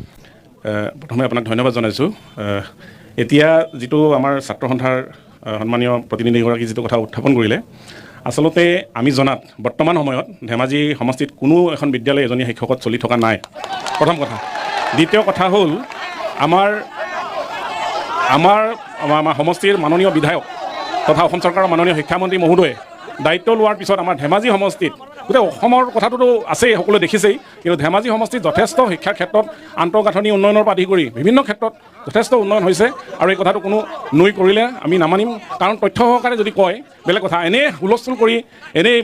প্ৰথমে আপোনাক ধন্যবাদ জনাইছোঁ। এতিয়া যিটো আমাৰ ছাত্ৰ সন্থাৰ সন্মানীয় প্ৰতিনিধিগৰাকী যিটো কথা উত্থাপন কৰিলে, আচলতে আমি জনাত বৰ্তমান সময়ত ধেমাজি সমষ্টিত কোনো এখন বিদ্যালয় এজনীয়া শিক্ষকত চলি থকা নাই, প্ৰথম কথা। দ্বিতীয় কথা হ'ল আমাৰ সমষ্টিৰ মাননীয় বিধায়ক তথা অসম চৰকাৰৰ মাননীয় শিক্ষামন্ত্ৰী মহোদয়ে দায়িত্ব লোৱাৰ পিছত আমাৰ ধেমাজি সমষ্টিত, গোটেই অসমৰ কথাটোতো আছেই, সকলোৱে দেখিছেই, কিন্তু ধেমাজি সমষ্টিত যথেষ্ট শিক্ষাৰ ক্ষেত্ৰত আন্তঃগাঁথনি উন্নয়নৰ পৰা আদি কৰি বিভিন্ন ক্ষেত্ৰত যথেষ্ট উন্নয়ন হৈছে, আৰু এই কথাটো কোনো নুই কৰিলে আমি নামানিম। কাৰণ তথ্য সহকাৰে যদি কয় বেলেগ কথা, এনেই হুলস্থুল কৰি এনেই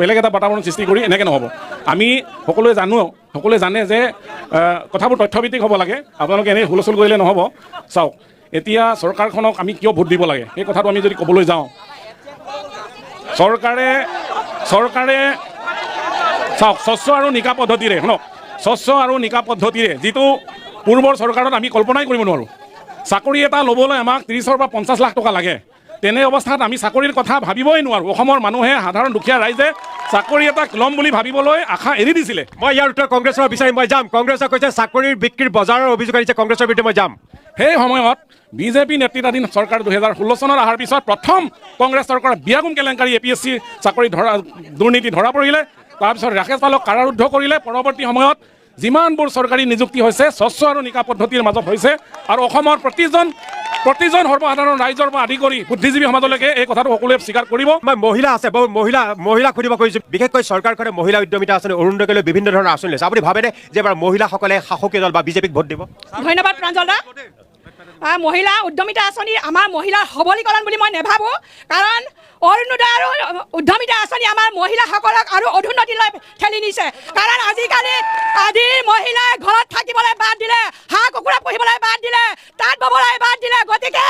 বেলেগ এটা বাতাবৰণ সৃষ্টি কৰি এনেকৈ নহ'ব। আমি সকলোৱে জানে যে কথাবোৰ তথ্যভিত্তিক হ'ব লাগে, আপোনালোকে এনেই হুলস্থুল কৰিলে নহ'ব। চাওক, এতিয়া চৰকাৰখনক আমি কিয় ভোট দিব লাগে সেই কথাটো আমি যদি ক'বলৈ যাওঁ, চৰকাৰে চাওক স্বচ্ছ আৰু নিকা পদ্ধতিৰে, শুনক, স্বচ্ছ আৰু নিকা পদ্ধতিৰে যিটো পূৰ্বৰ চৰকাৰত আমি কল্পনাই কৰিব নোৱাৰোঁ। চাকৰি এটা ল'বলৈ আমাক 30 পৰা 50 লাখ টকা লাগে। তেনে অৱস্থাত আমি চাকৰিৰ কথা ভাবিবই নোৱাৰোঁ। অসমৰ মানুহে, সাধাৰণ দুখীয়া ৰাইজে চাকৰি এটা ল'ম বুলি ভাবিবলৈ আশা এৰি দিছিলে। মই ইয়াৰ উত্তৰ কংগ্ৰেছৰ বিচাৰিম, মই যাম। কংগ্ৰেছে কৈছে চাকৰিৰ বিক্ৰীৰ বজাৰৰ অভিযোগ আহিছে কংগ্ৰেছৰ বিৰুদ্ধে, মই যাম। সেই সময়ত বিজেপি নেতৃত্বাধীন চৰকাৰ 2016 চনত অহাৰ পিছত প্ৰথম কংগ্ৰেছ চৰকাৰৰ বিয়াগুম কেলেংকাৰী APSC চাকৰি দুৰ্নীতি ধৰা পৰিলে। তাৰপিছত ৰাকেশ পালক কাৰাৰুদ্ধ কৰিলে। পৰৱৰ্তী সময়ত যিমানবোৰ চৰকাৰী নিযুক্তি হৈছে স্বচ্ছ আৰু নিকা পদ্ধতিৰ মাজত হৈছে, আৰু অসমৰ প্ৰতিজন সৰ্বসাধাৰণ ৰাইজৰ পৰা আদি কৰি বুদ্ধিজীৱী সমাজলৈকে এই কথাটো সকলোৱে স্বীকাৰ কৰিব। মই মহিলা আছে, বহু মহিলাক সুধিব খুজিছোঁ, বিশেষকৈ চৰকাৰখনে মহিলা উদ্যমিতা আঁচনি, অৰুণোদয়লৈ বিভিন্ন ধৰণৰ আঁচনি লৈছে। আপুনি ভাবেনে যে এবাৰ মহিলাসকলে শাসকীয় দল বা বিজেপিক ভোট দিব? ধন্যবাদ প্ৰাঞ্জল দা। মহিলা উদ্যমিতা আঁচনি আমাৰ মহিলাৰ সবলীকৰণ বুলি মই নাভাবোঁ, কাৰণ অৰুণোদয় আৰু উদ্যমিতা আঁচনি আমাৰ মহিলাসকলক আৰু অধুন্নতিলৈ ঠেলি নিছে। কাৰণ আজিৰ মহিলাই ঘৰত থাকিবলৈ বাদ দিলে, হাঁহ কুকুৰা পুহিবলৈ বাদ দিলে, তাঁত ববলৈ বাদ দিলে। গতিকে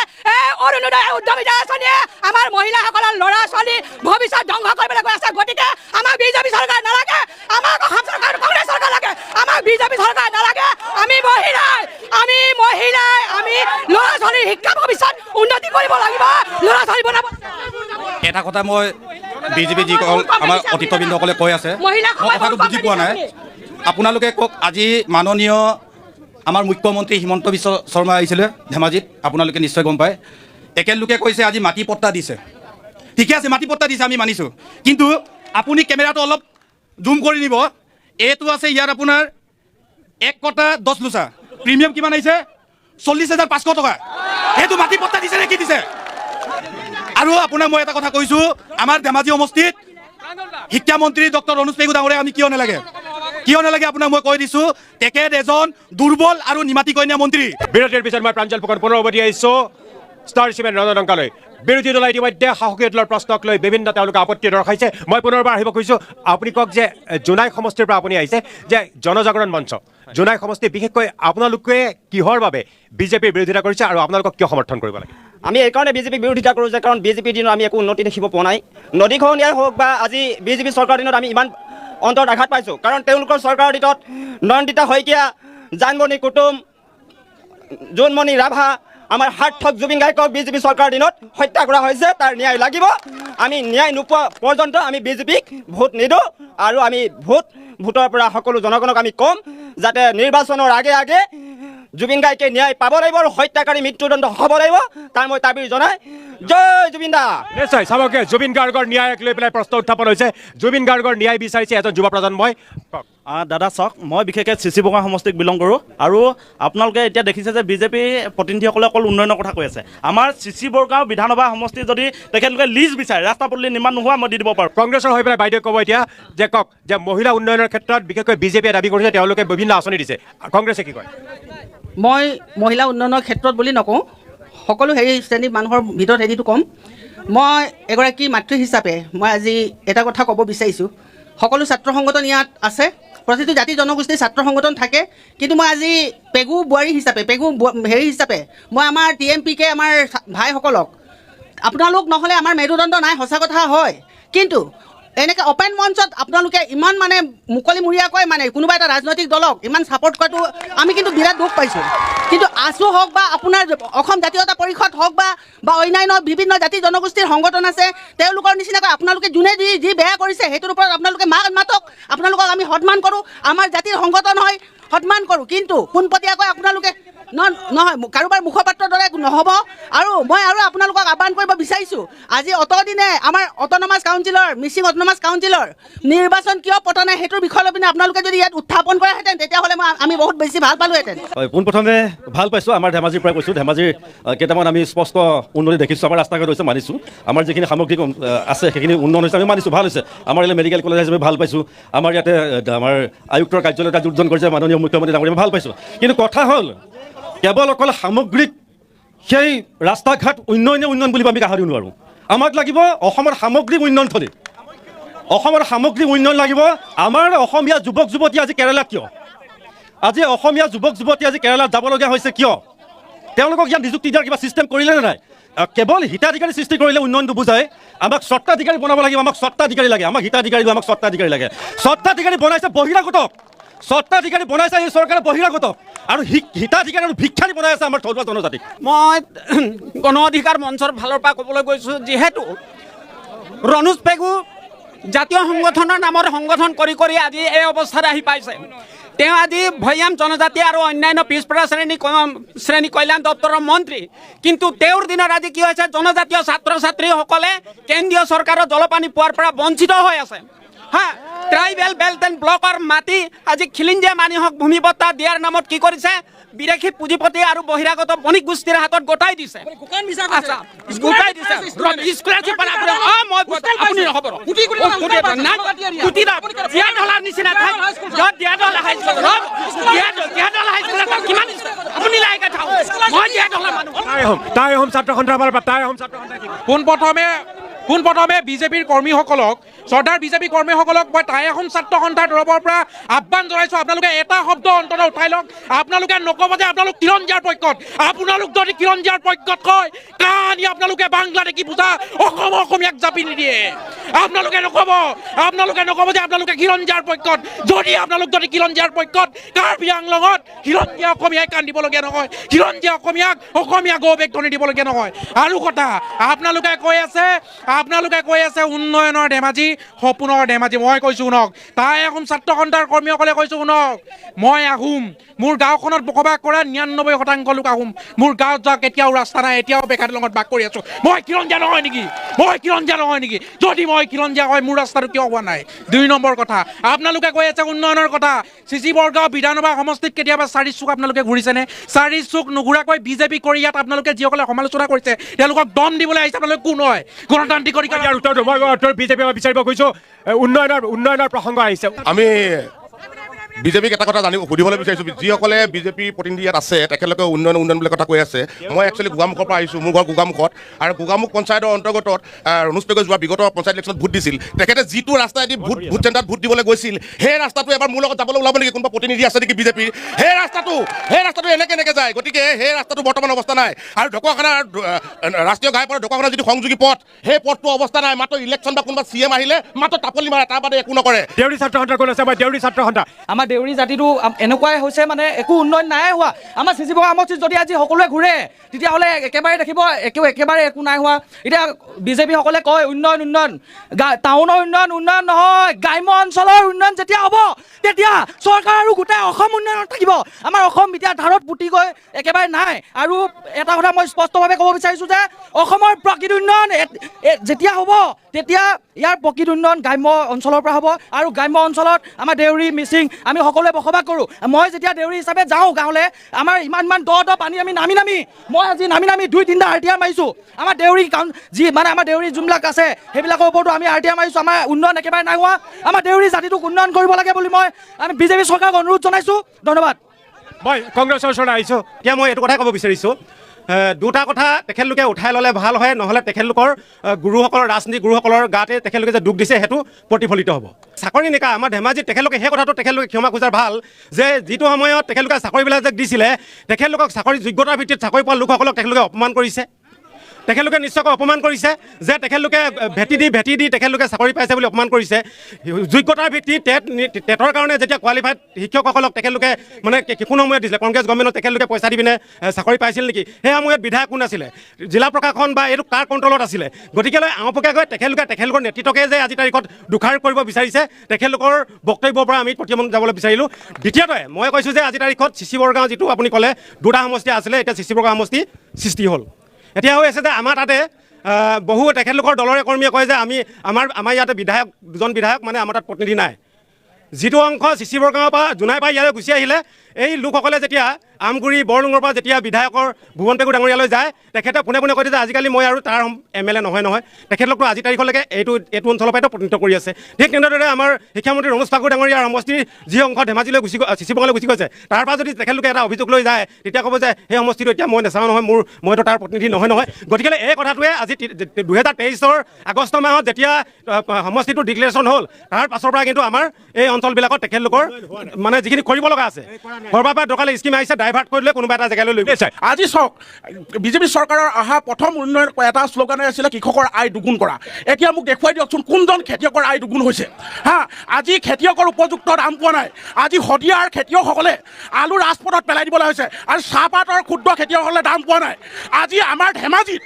অৰুণোদয় আৰু উদ্যমিতা আঁচনিয়ে আমাৰ মহিলাসকলৰ ল'ৰা ছোৱালী ভৱিষ্যত ধ্বংস কৰিবলৈ গৈ আছে। গতিকে আমাক বিজেপি চৰকাৰ নালাগে, আমাক অসম চৰকাৰ কংগ্ৰেছ চৰকাৰ লাগে, আমাক বিজেপি চৰকাৰ নালাগে। আমি মহিলাই আমি ল'ৰা ছোৱালীৰ শিক্ষা ভৱিষ্যত উন্নতি কৰিব লাগিব, ল'ৰা ছোৱালী বনাব। এটা কথা মই বিজেপি যিসকল আমাৰ অতীতবৃন্দসকলে কৈ আছে, মই কথাটো বুজি পোৱা নাই। আপোনালোকে কওক, আজি মাননীয় আমাৰ মুখ্যমন্ত্ৰী হিমন্ত বিশ্ব শৰ্মা আহিছিলে ধেমাজিত, আপোনালোকে নিশ্চয় গম পায়। একেলোকে কৈছে আজি মাটি পট্টা দিছে, ঠিকে আছে, মাটি পট্টা দিছে, আমি মানিছোঁ। কিন্তু আপুনি কেমেৰাটো অলপ জুম কৰি নিব, এইটো আছে ইয়াত আপোনাৰ 1 কটা 10 লোচা প্ৰিমিয়াম কিমান আহিছে 40,500 টকা সেইটো মাটি পট্টা দিছে নে কি দিছে আৰু আপোনাৰ মই এটা কথা কৈছোঁ আমাৰ ধেমাজি সমষ্টিত শিক্ষামন্ত্ৰী ডক্টৰ ৰণোজ পেগু ডাঙৰীয়া আমি কিয় নালাগে আপোনাক মই কৈ দিছোঁ তেখেত এজন দুৰ্বল আৰু নিমাতি কন্যা মন্ত্ৰী বিৰতিৰ পিছত মই প্ৰাঞ্জল ফুকন পুনৰ উভতি আহিছোঁ ষ্টাৰ চিমেণ্ট ৰজনংকালৈ বিৰোধী দলে ইতিমধ্যে সাহসীয় দলৰ প্ৰশ্নক লৈ বিভিন্ন তেওঁলোকে আপত্তি দৰ্শাইছে মই পুনৰবাৰ আহিব খুজিছোঁ আপুনি কওক যে জোনাই সমষ্টিৰ পৰা আপুনি আহিছে যে জনজাগৰণ মঞ্চ জোনাই সমষ্টি বিশেষকৈ আপোনালোকে কিহৰ বাবে বিজেপিৰ বিৰোধিতা কৰিছে আৰু আপোনালোকক কিয় সমৰ্থন কৰিব লাগে আমি এইকাৰণে বিজেপিক বিৰোধিতা কৰোঁ যে কাৰণ বিজেপিৰ দিনত আমি একো উন্নতি দেখিব পোৱা নাই নদীখনীয়াই হওক বা আজি বিজেপি চৰকাৰৰ দিনত আমি ইমান অন্তৰত আঘাত পাইছোঁ কাৰণ তেওঁলোকৰ চৰকাৰৰ দিনত নন্দিতা শইকীয়া জানমণি কুটুম জোনমণি ৰাভা আমাৰ সাৰ্থক জুবিন গাৰ্গক বিজেপি চৰকাৰৰ দিনত হত্যা কৰা হৈছে তাৰ ন্যায় লাগিব আমি ন্যায় নোপোৱা পৰ্যন্ত আমি বিজেপিক ভোট নিদিওঁ আৰু আমি ভোটৰ পৰা সকলো জনগণক আমি ক'ম যাতে নিৰ্বাচনৰ আগে জুবিন গাৰ্গে ন্যায় পাব লাগিব আৰু হত্যাকাৰী মৃত্যুদণ্ড হ'ব লাগিব তাৰ মই দাবী জনাই জয় জুবিন দা নিশ্চয় চাবকে জুবিন গাৰ্গৰ ন্যায়ক লৈ পেলাই প্ৰশ্ন উত্থাপন হৈছে জুবিন গাৰ্গৰ ন্যায় বিচাৰিছে এজন যুৱ প্ৰজন্মই দাদা চাওক মই বিশেষকৈ চিচি বগা সমষ্টিক বিলং কৰোঁ আৰু আপোনালোকে এতিয়া দেখিছে যে বিজেপি প্ৰতিনিধিসকলে অকল উন্নয়নৰ কথা কৈ আছে আমাৰ চিচি বৰগাঁও বিধানসভা সমষ্টি যদি তেখেতলোকে লিজ বিচাৰে ৰাস্তা পদূলি নিৰ্মাণ নোহোৱা মই দি দিব পাৰোঁ কংগ্ৰেছৰ হৈ পেলাই বাইদেউ ক'ব এতিয়া যে কওক যে মহিলা উন্নয়নৰ ক্ষেত্ৰত বিশেষকৈ বিজেপিয়ে দাবী কৰিছে তেওঁলোকে বিভিন্ন আঁচনি দিছে কংগ্ৰেছে কি কয় মই মহিলা উন্নয়নৰ ক্ষেত্ৰত বুলি নকওঁ সকলো শ্ৰেণীৰ মানুহৰ ভিতৰত হেৰিটো ক'ম মই এগৰাকী মাতৃ হিচাপে মই আজি এটা কথা ক'ব বিচাৰিছোঁ সকলো ছাত্ৰ সংগঠন ইয়াত আছে প্ৰতিটো জাতি জনগোষ্ঠীৰ ছাত্ৰ সংগঠন থাকে কিন্তু মই আজি পেগু বোৱাৰী হিচাপে হিচাপে মই আমাৰ TMPK আমাৰ ভাইসকলক আপোনালোক নহ'লে আমাৰ মেৰুদণ্ড নাই সঁচা কথা হয় কিন্তু এনেকৈ অপেন মঞ্চত আপোনালোকে ইমান মানে মুকলিমূৰীয়াকৈ মানে কোনোবা এটা ৰাজনৈতিক দলক ইমান ছাপৰ্ট কৰাটো আমি কিন্তু বিৰাট দুখ পাইছোঁ কিন্তু আছু হওক বা আপোনাৰ অসম জাতীয়তা পৰিষদ হওক বা অন্যান্য বিভিন্ন জাতি জনগোষ্ঠীৰ সংগঠন আছে তেওঁলোকৰ নিচিনাকৈ আপোনালোকে যোনে যি বেয়া কৰিছে সেইটোৰ ওপৰত আপোনালোকে মাতক আপোনালোকক আমি সন্মান কৰোঁ আমাৰ জাতিৰ সংগঠন হয় সন্মান কৰোঁ কিন্তু পোনপটীয়াকৈ আপোনালোকে নহয় কাৰোবাৰ মুখপাত্ৰৰ দৰে নহ'ব আৰু মই আপোনালোকক আহ্বান কৰিব বিচাৰিছোঁ আজি অতদিনে আমাৰ অট'নমাছ কাউন্সিলৰ মিচিং অট'নমাছ কাউন্সিলৰ নিৰ্বাচন কিয় পতা নাই সেইটোৰ বিষয় লৈ পিনে আপোনালোকে যদি ইয়াত উত্থাপন কৰাহেঁতেন তেতিয়াহ'লে আমি বহুত বেছি ভাল পালোহেঁতেন হয় পোনপ্ৰথমে ভাল পাইছোঁ আমাৰ ধেমাজিৰ পৰা কৈছোঁ ধেমাজিৰ কেইটামান আমি স্পষ্ট উন্নতি দেখিছোঁ আমাৰ ৰাস্তা ঘাট হৈছে মানিছোঁ আমাৰ যিখিনি সামগ্ৰিক আছে সেইখিনি উন্নয়ন হৈছে আমি মানিছোঁ ভাল হৈছে আমাৰ ইয়াত মেডিকেল কলেজ হিচাপে ভাল পাইছোঁ আমাৰ ইয়াতে আমাৰ আয়ুক্তৰ কাৰ্যালয় এটা উদ্বোধন কৰিছে মাননীয় মুখ্যমন্ত্ৰী ডাঙৰীয়া ভাল পাইছোঁ কিন্তু কথা হ'ল কেৱল অকল সামগ্ৰিক সেই ৰাস্তা ঘাট উন্নয়ন বুলি আমি কাহাৰিব নোৱাৰোঁ আমাক লাগিব অসমৰ সামগ্ৰিক উন্নয়নথলী অসমৰ সামগ্ৰিক উন্নয়ন লাগিব আমাৰ অসমীয়া যুৱক যুৱতী আজি কেৰালাত কিয় আজি অসমীয়া যুৱক যুৱতী আজি কেৰালাত যাবলগীয়া হৈছে কিয় তেওঁলোকক ইয়াত নিযুক্তি দিয়াৰ কিবা ছিষ্টেম কৰিলে নে নাই কেৱল হিতাধিকাৰী সৃষ্টি কৰিলে উন্নয়নটো বুজায় আমাক স্বত্বাধিকাৰী বনাব লাগিব আমাক স্বত্বাধিকাৰী লাগে আমাক হিতাধিকাৰী আমাক স্বত্বাধিকাৰী লাগে স্বত্বাধিকাৰী বনাইছে বহিৰাগতক স্বত্বাধিকাৰী বনাইছে এই চৰকাৰে বহিৰাগতক আৰু হিতাধিকাৰী আৰু ভিক্ষাৰী বনাই আছে আমাৰ থলুৱা জনজাতিক মই গণ অধিকাৰ মঞ্চৰ ফালৰ পৰা ক'বলৈ গৈছোঁ যিহেতু ৰণোজ পেগু জাতীয় সংগঠনৰ নামৰ সংগঠন কৰি আজি এই অৱস্থাত আহি পাইছে তেওঁ আজি ভৈয়াম জনজাতি আৰু অন্যান্য পিছপৰা শ্ৰেণী কল্যাণ দপ্তৰৰ মন্ত্ৰী কিন্তু তেওঁৰ দিনত আজি কি হৈছে জনজাতীয় ছাত্ৰ ছাত্ৰীসকলে কেন্দ্ৰীয় চৰকাৰৰ জলপানী পোৱাৰ পৰা বঞ্চিত হৈ আছে ট্ৰাইবেল বেল্ট এণ্ড ব্লকৰ মাটি আজি খিলিঞ্জীয়া মানুহক ভূমিপট্টা দিয়াৰ নামত কি কৰিছে বিদেশী পুঁজিপতি আৰু বহিৰাগত বণিক গোষ্ঠীৰ হাতত গোটাই দিছে পোনপ্ৰথমে বিজেপিৰ কৰ্মীসকলক চৰ্দাৰ বিজেপি কৰ্মীসকলক মই টাই আহোম ছাত্ৰ সন্থাৰ তৰফৰ পৰা আহ্বান জনাইছোঁ আপোনালোকে এটা শব্দ অন্তত উঠাই লওক আপোনালোকে নক'ব যে আপোনালোক খিলঞ্জীয়াৰ পক্ষত আপোনালোক যদি খিলঞ্জীয়াৰ পক্ষত কয় কাহানি আপোনালোকে বাংলাদেশী বুজা অসমীয়াক জাপি নিদিয়ে আপোনালোকে নক'ব যে আপোনালোকে খিলঞ্জীয়াৰ পক্ষত যদি খিলঞ্জীয়াৰ পক্ষত কাৰ্বি আংলঙত খিলঞ্জীয়া অসমীয়াই কান্দিবলগীয়া নহয় খিলঞ্জীয়া অসমীয়া গৌৰৱেগ ধনি দিবলগীয়া নহয় আৰু কথা আপোনালোকে কৈ আছে আপোনালোকে কৈ আছে উন্নয়নৰ ধেমাজি সপোনৰ ধেমাজি মই কৈছোঁ শুনক তাই আহোম ছাত্ৰ সন্থাৰ কৰ্মীসকলে কৈছোঁ শুনক মই আহোম মোৰ গাঁওখনত বসবাস কৰা 99% লোক আহোম মোৰ গাঁৱত যোৱা কেতিয়াও ৰাস্তা নাই এতিয়াও বেকাৰীৰ লগত বাস কৰি আছোঁ মই খিলঞ্জীয়া নহয় নেকি যদি মই খিলঞ্জীয়া হয় মোৰ ৰাস্তাটো কিয় হোৱা নাই 2 নম্বৰ কথা আপোনালোকে কৈ আছে উন্নয়নৰ কথা চিচি বৰগাঁও বিধানসভা সমষ্টিত কেতিয়াবা 4 চুক আপোনালোকে ঘূৰিছেনে 4 চুক নুঘূৰাকৈ বিজেপি কৰি ইয়াত আপোনালোকে যিসকলে সমালোচনা কৰিছে তেওঁলোকক দম দিবলৈ আহিছে আপোনালোকে কোন হয় গণতান্ত্ৰিক অধিকাৰ উত্তৰটো মই বিজেপি বিচাৰিব কৈছোঁ উন্নয়নৰ প্ৰসংগ আহিছে আমি বিজেপিক এটা কথা সুধিবলৈ বিচাৰিছোঁ যিসকলে বিজেপি প্ৰতিনিধি ইয়াত আছে তেখেতলোকে উন্নয়ন বুলি কথা কৈ আছে মই একচুৱেলি গোগামুখৰ পৰা আহিছোঁ মোৰ ঘৰ গোগামুখত আৰু গোগামুখ পঞ্চায়তৰ অন্তৰ্গত ৰণোজ পেগুৱে যোৱা বিগত পঞ্চায়ত ইলেকশ্যনত ভোট দিছিল তেখেতে যিটো ৰাস্তাইদি ভোট চেণ্টাৰত ভোট দিবলৈ গৈছিল সেই ৰাস্তাটো এবাৰ মোৰ লগত যাবলৈ ওলাব নেকি কোনোবা প্ৰতিনিধি আছে নেকি বিজেপিৰ সেই ৰাস্তাটো এনেকৈ যায় গতিকে সেই ৰাস্তাটো বৰ্তমান অৱস্থা নাই আৰু ঢকুৱাখানা ৰাষ্ট্ৰীয় ঘাইপথৰ ঢকুৱাখানা যিটো সংযোগী পথ সেই পথটো অৱস্থা নাই মাত্ৰ ইলেকশ্যন বা কোনোবা CM আহিলে মাত্ৰ টাপলি মাৰে তাৰ বাদে একো নকৰে দেউৰী ছাত্ৰ সন্থা কোন আছে দেউৰী ছাত্ৰ সন্থা আমাৰ দেউৰী জাতিটো এনেকুৱাই হৈছে মানে একো উন্নয়ন নাই হোৱা আমাৰ চিচি বগা সমষ্টিত যদি আজি সকলোৱে ঘূৰে তেতিয়াহ'লে একেবাৰে দেখিব একেবাৰে একো নাই হোৱা এতিয়া বিজেপিসকলে কয় উন্নয়ন টাউনৰ উন্নয়ন নহয় গ্ৰাম্য অঞ্চলৰ উন্নয়ন যেতিয়া হ'ব তেতিয়া চৰকাৰ আৰু গোটেই অসম উন্নয়নত থাকিব আমাৰ অসম এতিয়া ধাৰত পুতি গৈ একেবাৰে নাই আৰু এটা কথা মই স্পষ্টভাৱে ক'ব বিচাৰিছোঁ যে অসমৰ প্ৰকৃত উন্নয়ন যেতিয়া হ'ব তেতিয়া ইয়াৰ প্ৰকৃত উন্নয়ন গ্ৰাম্য অঞ্চলৰ পৰা হ'ব আৰু গ্ৰাম্য অঞ্চলত আমাৰ দেউৰী মিচিং আমি সকলোৱে বসবাস কৰোঁ মই যেতিয়া দেউৰী হিচাপে যাওঁ গাঁৱলৈ আমাৰ ইমান দ পানী আমি নামি মই আজি নামি 2-3টা RTR মাৰিছোঁ আমাৰ দেউৰী যি মানে আমাৰ দেউৰী যোনবিলাক আছে সেইবিলাকৰ ওপৰতো আমি RTR মাৰিছোঁ আমাৰ উন্নয়ন একেবাৰে নাই হোৱা আমাৰ দেউৰী জাতিটোক উন্নয়ন কৰিব লাগে বুলি আমি বিজেপি চৰকাৰক অনুৰোধ জনাইছোঁ ধন্যবাদ মই কংগ্ৰেছৰ ওচৰলৈ আহিছোঁ এতিয়া মই এইটো কথাই ক'ব বিচাৰিছোঁ দুটা কথা তেখেতলোকে উঠাই ল'লে ভাল হয় নহ'লে তেখেতলোকৰ গুৰুসকলৰ ৰাজনীতি গুৰুসকলৰ গাতে তেখেতলোকে যে দুখ দিছে সেইটো প্ৰতিফলিত হ'ব চাকৰি নিকা আমাৰ ধেমাজিত তেখেতলোকে সেই কথাটো তেখেতলোকে ক্ষমা খোজাৰ ভাল যে যিটো সময়ত তেখেতলোকে চাকৰিবিলাক যে দিছিলে তেখেতলোকক চাকৰি যোগ্যতাৰ ভিত্তিত চাকৰি পোৱা লোকসকলক তেখেতলোকে অপমান কৰিছে তেখেতলোকে নিশ্চয়কৈ অপমান কৰিছে যে তেখেতলোকে ভেটি দি তেখেতলোকে চাকৰি পাইছে বুলি অপমান কৰিছে যোগ্যতাৰ ভিত্তিত টেটৰ কাৰণে যেতিয়া কোৱালিফাইড শিক্ষকসকলক তেখেতলোকে মানে কোনো সময়ত দিছিলে কংগ্ৰেছ গভৰ্ণমেণ্টত তেখেতলোকে পইচা দি পিনে চাকৰি পাইছিল নেকি সেই সময়ত বিধায়ক কোন আছিলে জিলা প্ৰশাসন বা এইটো কাৰ কণ্ট্ৰলত আছিলে গতিকেলৈ আওপকীয়াকৈ তেখেতলোকৰ নেতৃত্বকে যে আজি তাৰিখত দোষাৰ কৰিব বিচাৰিছে তেখেতলোকৰ বক্তব্যৰ পৰা আমি প্ৰতিমন যাবলৈ বিচাৰিলোঁ দ্বিতীয়তে মই কৈছোঁ যে আজি তাৰিখত চিচি বৰগাঁও যিটো আপুনি ক'লে দুটা সমষ্টি আছিলে এতিয়া চিচি বৰগাঁও সমষ্টি সৃষ্টি হ'ল এতিয়া হৈ আছে যে আমাৰ তাতে বহু তেখেতলোকৰ দলৰে কৰ্মীয়ে কয় যে আমাৰ ইয়াতে দুজন বিধায়ক মানে আমাৰ তাত প্ৰতিনিধি নাই যিটো অংশ চিচি বৰগাঁৱৰ পৰা জোনাই পৰা ইয়ালৈ গুচি আহিলে এই লোকসকলে যেতিয়া আমগুৰি বৰলুঙৰ পৰা যেতিয়া বিধায়কৰ ভুৱন পেগু ডাঙৰীয়ালৈ যায় তেখেতে পোনে কৈ দিয়ে যে আজিকালি মই আৰু তাৰ MLA নহয় তেখেতলোকতো আজি তাৰিখলৈকে এইটো অঞ্চলৰ পৰাইতো প্ৰতিনিধিত্ব কৰি আছে ঠিক তেনেদৰে আমাৰ শিক্ষামন্ত্ৰী ৰণোজ পেগু ডাঙৰীয়াৰ সমষ্টিৰ যি অংশ ধেমাজিলৈ চিচি বৰগাঁৱলৈ গুচি গৈছে তাৰ পৰা যদি তেখেতলোকে এটা অভিযোগ লৈ যায় তেতিয়া ক'ব যে সেই সমষ্টিটো এতিয়া মই নাচাওঁ নহয় মইতো তাৰ প্ৰতিনিধি নহয় গতিকে এই কথাটোৱে আজি 2023 আগষ্ট মাহত যেতিয়া সমষ্টিটোৰ ডিক্লেৰেশ্যন হ'ল তাৰ পাছৰ পৰা কিন্তু আমাৰ এই অঞ্চলবিলাকত তেখেতলোকৰ মানে যিখিনি কৰিব লগা আছে ঘৰবাৰ পৰা দৰকাৰী স্কিম আহিছে ডাইভাৰ্ট কৰিলে কোনোবা এটা জেগালৈ লৈ গৈছে আজি চাওক বিজেপি চৰকাৰৰ অহা প্ৰথম উন্নয়ন এটা শ্লোগানে আছিলে কৃষকৰ আয় দুগুণ কৰা এতিয়া মোক দেখুৱাই দিয়কচোন কোনজন খেতিয়কৰ আয় দুগুণ হৈছে আজি খেতিয়কৰ উপযুক্ত দাম পোৱা নাই আজি শদিয়াৰ খেতিয়কসকলে আলু ৰাজপথত পেলাই দিবলৈ হৈছে আৰু চাহপাতৰ ক্ষুদ্ৰ খেতিয়কসকলে দাম পোৱা নাই আজি আমাৰ ধেমাজিত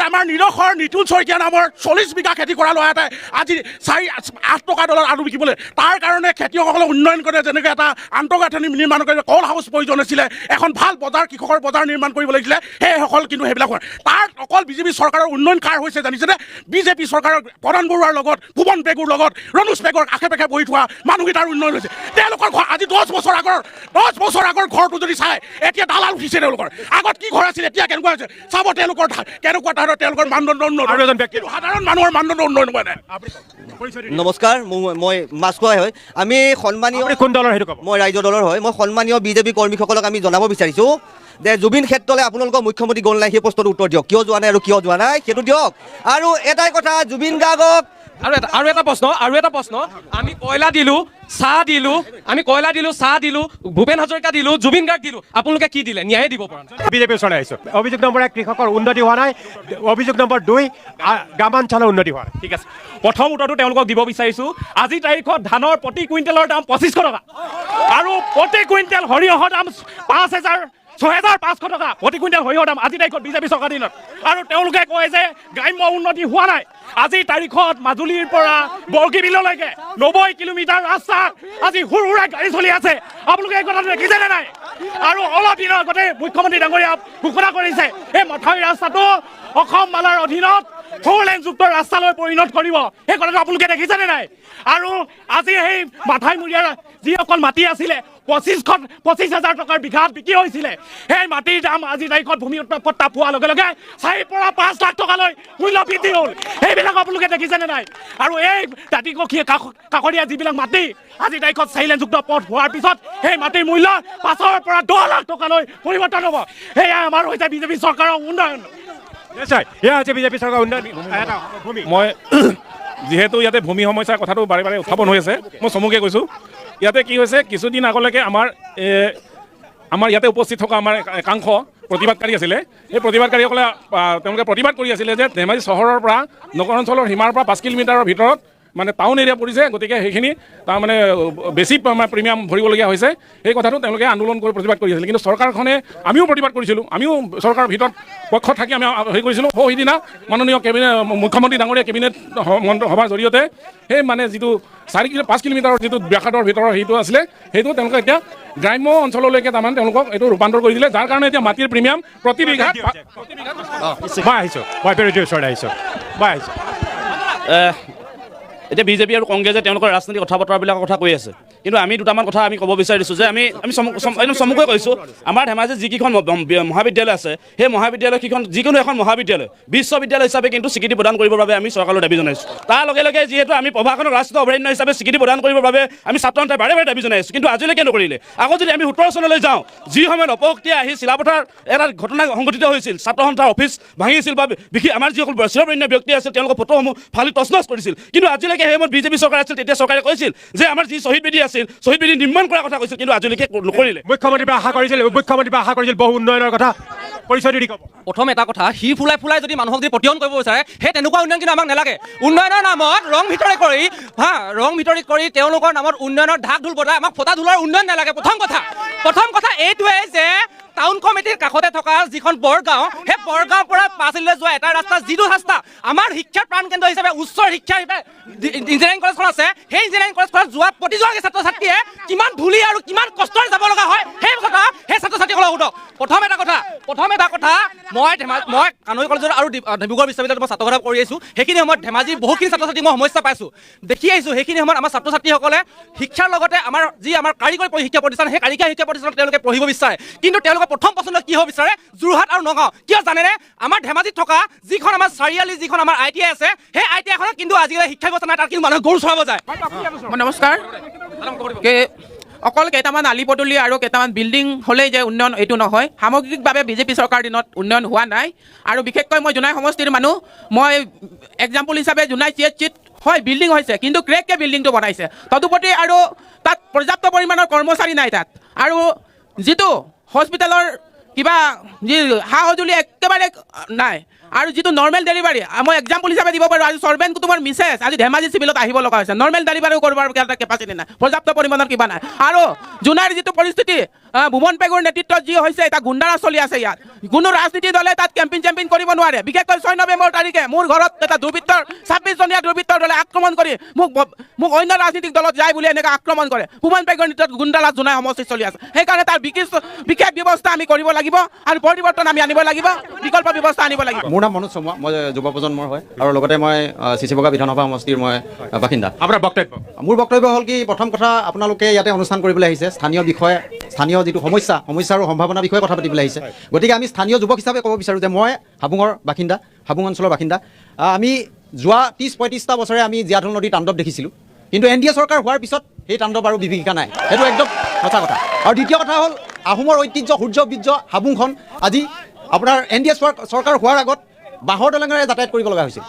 আমাৰ নিৰসৰ নিতুল শইকীয়া নামৰ 40 বিঘা খেতি কৰা ল'ৰা এটাই আজি 8 টকা ডলাৰ আলু বিকিবলৈ তাৰ কাৰণে খেতিয়কসকলে উন্নয়ন কৰে যেনেকৈ এটা আন্তঃগাঁথনি নিৰ্মাণ কৰি কল হাউচ প্ৰয়োজন আছিলে এখন ভাল বজাৰ কৃষকৰ বজাৰ নিৰ্মাণ কৰিব লাগিছিলে সেইসকল কিন্তু সেইবিলাক হোৱা তাৰ অকল বিজেপি চৰকাৰৰ উন্নয়ন কাৰ হৈছে জানিছেনে বিজেপি চৰকাৰৰ প্ৰধান বৰুৱাৰ লগত ভুৱন পেগুৰ লগত ৰণোজ পেগুৰ আশে পাশে বহি থোৱা মানুহকেইটাৰ উন্নয়ন হৈছে তেওঁলোকৰ ঘৰ আজি 10 বছৰ আগৰ ঘৰটো যদি চাই এতিয়া দালাল উঠিছে তেওঁলোকৰ আগত কি ঘৰ আছিল এতিয়া কেনেকুৱা হৈছে চাব তেওঁলোকৰ কেনেকুৱা ধৰণৰ তেওঁলোকৰ মানদণ্ড উন্নয়ন আৰু এজন ব্যক্তি সাধাৰণ মানুহৰ মানদণ্ড উন্নয়ন হোৱা নাই নমস্কাৰ মই মাছখোৱাই হয় আমি সন্মানীয় কোন দলৰ সেইটো ক'ব মই ৰাইজৰ দলৰ হয় মই সন্মানীয় বিজেপি কৰ্মীসকলক আমি জনাব বিচাৰিছোঁ যে জুবিন ক্ষেত্ৰলৈ আপোনালোকৰ মুখ্যমন্ত্ৰী গ'ল নাই সেই প্ৰশ্নটোৰ উত্তৰ দিয়ক কিয় যোৱা নাই আৰু কিয় যোৱা নাই সেইটো দিয়ক আৰু এটাই কথা জুবিন গাৰ্গক আৰু এটা প্ৰশ্ন আমি কয়লা দিলোঁ চাহ দিলোঁ ভূপেন হাজৰিকা দিলোঁ জুবিন গাৰ্গ দিলোঁ আপোনালোকে কি দিলে ন্যায় দিব পৰা নাই বিজেপি ওচৰলৈ আহিছোঁ অভিযোগ নম্বৰ 1 কৃষকৰ উন্নতি হোৱা নাই অভিযোগ নম্বৰ 2 গ্ৰামাঞ্চলৰ উন্নতি হোৱা নাই ঠিক আছে প্ৰথম উত্তৰটো তেওঁলোকক দিব বিচাৰিছোঁ আজি তাৰিখত ধানৰ প্ৰতি কুইণ্টেলৰ দাম 2500 টকা আৰু প্ৰতি কুইণ্টেল সৰিয়হৰ দাম 6,500 টকা প্ৰতি কুইণ্টেল সৰিয়হৰ দাম আজিৰ তাৰিখত বিজেপি চৰকাৰ দিনত। আৰু তেওঁলোকে কয় যে গ্ৰাম্য উন্নতি হোৱা নাই। আজিৰ তাৰিখত মাজুলীৰ পৰা বৰগীবিললৈকে 90 কিলোমিটাৰ ৰাস্তা আজি হুৰহুৰা গাড়ী চলি আছে। আপোনালোকে এই কথাটো দেখিছেনে নাই? আৰু অলপ দিনৰ আগতে মুখ্যমন্ত্ৰী ডাঙৰীয়া ঘোষণা কৰিছে এই মথাউৰি ৰাস্তাটো অসম মালাৰ অধীনত 4 লেনযুক্ত ৰাস্তালৈ পৰিণত কৰিব। সেই কথাটো আপোনালোকে দেখিছেনে নাই? আৰু আজি সেই মাথাইমূৰীয়া যিসকল মাটি আছিলে 25,000 টকাৰ বিঘাত বিক্ৰী হৈছিলে, সেই মাটিৰ দাম আজিৰ তাৰিখত ভূমি উৎপত্তা পোৱাৰ লগে লগে 4 পৰা 5 লাখ টকালৈ মূল্য বৃদ্ধি হ'ল। সেইবিলাক আপোনালোকে দেখিছেনে নাই? আৰু এই দাঁতিকাষৰীয়া কাষৰীয়া যিবিলাক মাটি আজিৰ তাৰিখত 4 লেনযুক্ত পথ হোৱাৰ পিছত সেই মাটিৰ মূল্য 5 পৰা 10 লাখ টকালৈ পৰিৱৰ্তন হ'ব। সেয়া আমাৰ হৈছে বিজেপি চৰকাৰৰ উন্নয়ন। নিশ্চয় এয়া হৈছে বিজেপি চৰকাৰৰ উন্নয়ন। মই যিহেতু ইয়াতে ভূমি সমস্যাৰ কথাটো বাৰে বাৰে উত্থাপন হৈ আছে, মই চমুকৈ কৈছোঁ। ইয়াতে কি হৈছে, কিছুদিন আগলৈকে আমাৰ ইয়াতে উপস্থিত থকা আমাৰ একাংশ প্ৰতিবাদকাৰী আছিলে। এই প্ৰতিবাদকাৰীসকলে তেওঁলোকে প্ৰতিবাদ কৰি আছিলে যে ধেমাজি চহৰৰ পৰা নগৰ অঞ্চলৰ সীমাৰ পৰা 5 কিলোমিটাৰৰ ভিতৰত মানে টাউন এৰিয়া পৰিছে, গতিকে সেইখিনি তাৰমানে বেছি প্ৰিমিয়াম ভৰিবলগীয়া হৈছে। সেই কথাটো তেওঁলোকে আন্দোলন কৰি প্ৰতিবাদ কৰি আছিলে। কিন্তু চৰকাৰখনে আমিও প্ৰতিবাদ কৰিছিলোঁ, আমিও চৰকাৰৰ ভিতৰত পক্ষত থাকি আমি হেৰি কৰিছিলোঁ। সেইদিনা মাননীয় মুখ্যমন্ত্ৰী ডাঙৰীয়া কেবিনেট সভাৰ জৰিয়তে সেই মানে যিটো 5 কিলোমিটাৰৰ যিটো ব্যাঘাতৰ ভিতৰৰ সেইটো আছিলে, সেইটো তেওঁলোকে এতিয়া গ্ৰাম্য অঞ্চললৈকে তাৰমানে তেওঁলোকক এইটো ৰূপান্তৰ কৰি দিলে, যাৰ কাৰণে এতিয়া মাটিৰ প্ৰিমিয়াম প্ৰতি বিঘাত এতিয়া বিজেপি আৰু কংগ্ৰেছে তেওঁলোকৰ ৰাজনৈতিক কথা বতৰাবিলাকৰ কথা কৈ আছে। কিন্তু আমি দুটামান কথা আমি ক'ব বিচাৰিছোঁ যে আমি একদম চমুকৈ কৈছোঁ, আমাৰ ধেমাজিত যিকেইখন মহাবিদ্যালয় আছে, সেই মহাবিদ্যালয়কেইখন যিকোনো এখন মহাবিদ্যালয় বিশ্ববিদ্যালয় হিচাপে কিন্তু স্বীকৃতি প্ৰদান কৰিবৰ বাবে আমি চৰকাৰলৈ দাবী জনাইছোঁ। তাৰ লগে লগে যিহেতু আমি প্ৰভাখনক ৰাষ্ট্ৰীয় অভয়াৰণ্য হিচাপে স্বীকৃতি প্ৰদান কৰিবৰ বাবে আমি ছাত্ৰ সন্থাই বাৰে বাৰে দাবী জনাইছোঁ, কিন্তু আজিলৈকে নকৰিলে। আকৌ যদি আমি 17 চনলৈ যাওঁ, যি সময়ত অপশক্তি আহি চিলাপথাৰ এটা ঘটনা সংঘটিত হৈছিল, ছাত্ৰ সন্থাৰ অফিচ ভাঙিছিল বা বিশেষ আমাৰ যিসকল চিৰবৰেণ্য ব্যক্তি আছিল তেওঁলোকৰ ফটোসমূহ ফালি তছনছ কৰিছিল, কিন্তু আজিলৈকে সেই সময়ত বিজেপি চৰকাৰ আছিল, তেতিয়া চৰকাৰে কৈছিল যে আমাৰ যি শ্বহীদ বেদী আছিল, শ্বহীদ বেদী নিৰ্মাণ কৰাৰ কথা কৈছিল, কিন্তু আজিলৈকে নকৰিলে। মুখ্যমন্ত্ৰীৰ পৰা আশা কৰিছিল বহু উন্নয়নৰ কথা। পৰিচয় দি ক'ব। প্ৰথম এটা কথা, সি ফুলাই ফুলাই যদি মানুহক যদি প্ৰতিহন কৰিব বিচাৰে, সেই তেনেকুৱা উন্নয়ন কিন্তু আমাক নালাগে। উন্নয়নৰ নামত ৰং ভিতৰি কৰি তেওঁলোকৰ নামত উন্নয়নৰ ঢাক ঢোল বজাই আমাক ফটা ঢোলৰ উন্নয়ন নালাগে। প্ৰথম কথা এইটোৱে যে টাউন কমিটিৰ কাষতে থকা যিখন বৰগাঁও, সেই বৰগাঁৱৰ পৰা পাঁচলিলৈ যোৱা এটা ৰাস্তা, যিটো ৰাস্তা আমাৰ শিক্ষাৰ প্ৰাণকেন্দ্ৰ হিচাপে উচ্চ শিক্ষা হিচাপে ইঞ্জিনিয়াৰিং কলেজখন আছে, সেই ইঞ্জিনিয়াৰিং কলেজখনত প্ৰতিজন ছাত্ৰ ছাত্ৰীয়ে কিমান ধূলি আৰু কিমান কষ্টৰে যাব লগা হয়, সেই কথা সেই ছাত্ৰ ছাত্ৰীসকলক সোধক। প্ৰথম এটা কথা মই কানৈ কলেজত আৰু ডিব্ৰুগড় বিশ্ববিদ্যালয়ত মই ছাত্ৰসভা কৰি আহিছোঁ। সেইখিনি সময়ত ধেমাজিৰ বহুখিনি ছাত্ৰ ছাত্ৰীক মই সমস্যা পাইছোঁ, দেখি আহিছোঁ। সেইখিনি সময়ত আমাৰ ছাত্ৰ ছাত্ৰীসকলে শিক্ষাৰ লগতে আমাৰ কাৰিকৰী শিক্ষা প্ৰতিষ্ঠান, সেই কাৰিকৰী শিক্ষা প্ৰতিষ্ঠানত তেওঁলোকে পঢ়িব বিচাৰে, কিন্তু তেওঁলোকে প্ৰথম পচন্দ কি হ'ব বিচাৰে? যোৰহাট আৰু নগাঁও। কিয় জানেনে? আমাৰ ধেমাজিত থকা যিখন আমাৰ চাৰিআলি যিখন আমাৰ ITI আছে, সেই ITIখনত কিন্তু আজিকালি শিক্ষা ব্যৱস্থা নাই, তাত কিন্তু মানুহে গৰু চৰাব যায়। নমস্কাৰ। অকল কেইটামান আলি পদূলি আৰু কেইটামান বিল্ডিং হ'লেই যে উন্নয়ন এইটো নহয়। সামগ্ৰিকভাৱে বিজেপি চৰকাৰ দিনত উন্নয়ন হোৱা নাই। আৰু বিশেষকৈ মই জোনাই সমষ্টিৰ মানুহ, মই এক্সাম্পল হিচাপে জোনাই CHCত হয় বিল্ডিং হৈছে, কিন্তু ক্ৰেককৈ বিল্ডিংটো বনাইছে। তদুপৰি আৰু তাত পৰ্যাপ্ত পৰিমাণৰ কৰ্মচাৰী নাই তাত, আৰু যিটো হস্পিটেলৰ কিবা যি সা সঁজুলি একেবাৰে নাই, আৰু যিটো নৰ্মেল ডেলিভাৰী মই এক্সাম্পল হিচাপে দিব পাৰোঁ। আজি চৰ্বেন কুটুমৰ মিছেছ আজি ধেমাজি চিভিলত আহিব লগা হৈছে, নৰ্মেল ডেলিভাৰীও কৰিবৰ এটা কেপাচিটি নাই, পৰ্যাপ্ত পৰিমাণৰ কিবা নাই। আৰু জোনাইৰ যিটো পৰিস্থিতি, ভুৱন পেগুৰ নেতৃত্বত যি হৈছে, এটা গুণ্ডাৰাজ চলি আছে ইয়াত। কোনো ৰাজনীতি দলে তাত কেম্পিং কৰিব নোৱাৰে। বিশেষকৈ 6 নৱেম্বৰ তাৰিখে মোৰ ঘৰত এটা 26জনীয়া দুৰ্বৃত্তৰ দলে আক্ৰমণ কৰি মোক অন্য ৰাজনীতিক দলত যায় বুলি এনেকৈ আক্ৰমণ কৰে। ভুৱন পেগুৰ নেতৃত্বত গুণ্ডাৰাজ জোনাই সমষ্টিত চলি আছে। সেইকাৰণে তাৰ বিশেষ ব্যৱস্থা আমি কৰিব লাগিব আৰু পৰিৱৰ্তন আমি আনিব লাগিব, বিকল্প ব্যৱস্থা আনিব লাগিব। মোৰ নাম মনোজ চমুৱা, মই যুৱ প্ৰজন্মৰ হয়, আৰু লগতে মই চিচিবগা বিধানসভা সমষ্টিৰ মই বাসিন্দা। আপোনাৰ বক্তব্য? মোৰ বক্তব্য হ'ল কি, প্ৰথম কথা আপোনালোকে ইয়াতে অনুষ্ঠান কৰিবলৈ আহিছে, স্থানীয় যিটো সমস্যা আৰু সম্ভাৱনাৰ বিষয়ে কথা পাতিবলৈ আহিছে। গতিকে আমি স্থানীয় যুৱক হিচাপে ক'ব বিচাৰোঁ যে মই হাবুঙৰ বাসিন্দা, হাবুং অঞ্চলৰ বাসিন্দা। আমি যোৱা 30-35টা বছৰে আমি জীয়াঢল নদীৰ তাণ্ডৱ দেখিছিলোঁ, কিন্তু NDA চৰকাৰ হোৱাৰ পিছত সেই তাণ্ডৱ আৰু বিভীষিকা নাই, সেইটো একদম সঁচা কথা। আৰু দ্বিতীয় কথা হ'ল, আহোমৰ ঐতিহ্য সূৰ্য বীৰ্য হাবুংখন আজি আপোনাৰ NDA চৰকাৰ হোৱাৰ আগত বাঁহৰ দলেঙেৰে যাতায়াত কৰিব লগা হৈছিল,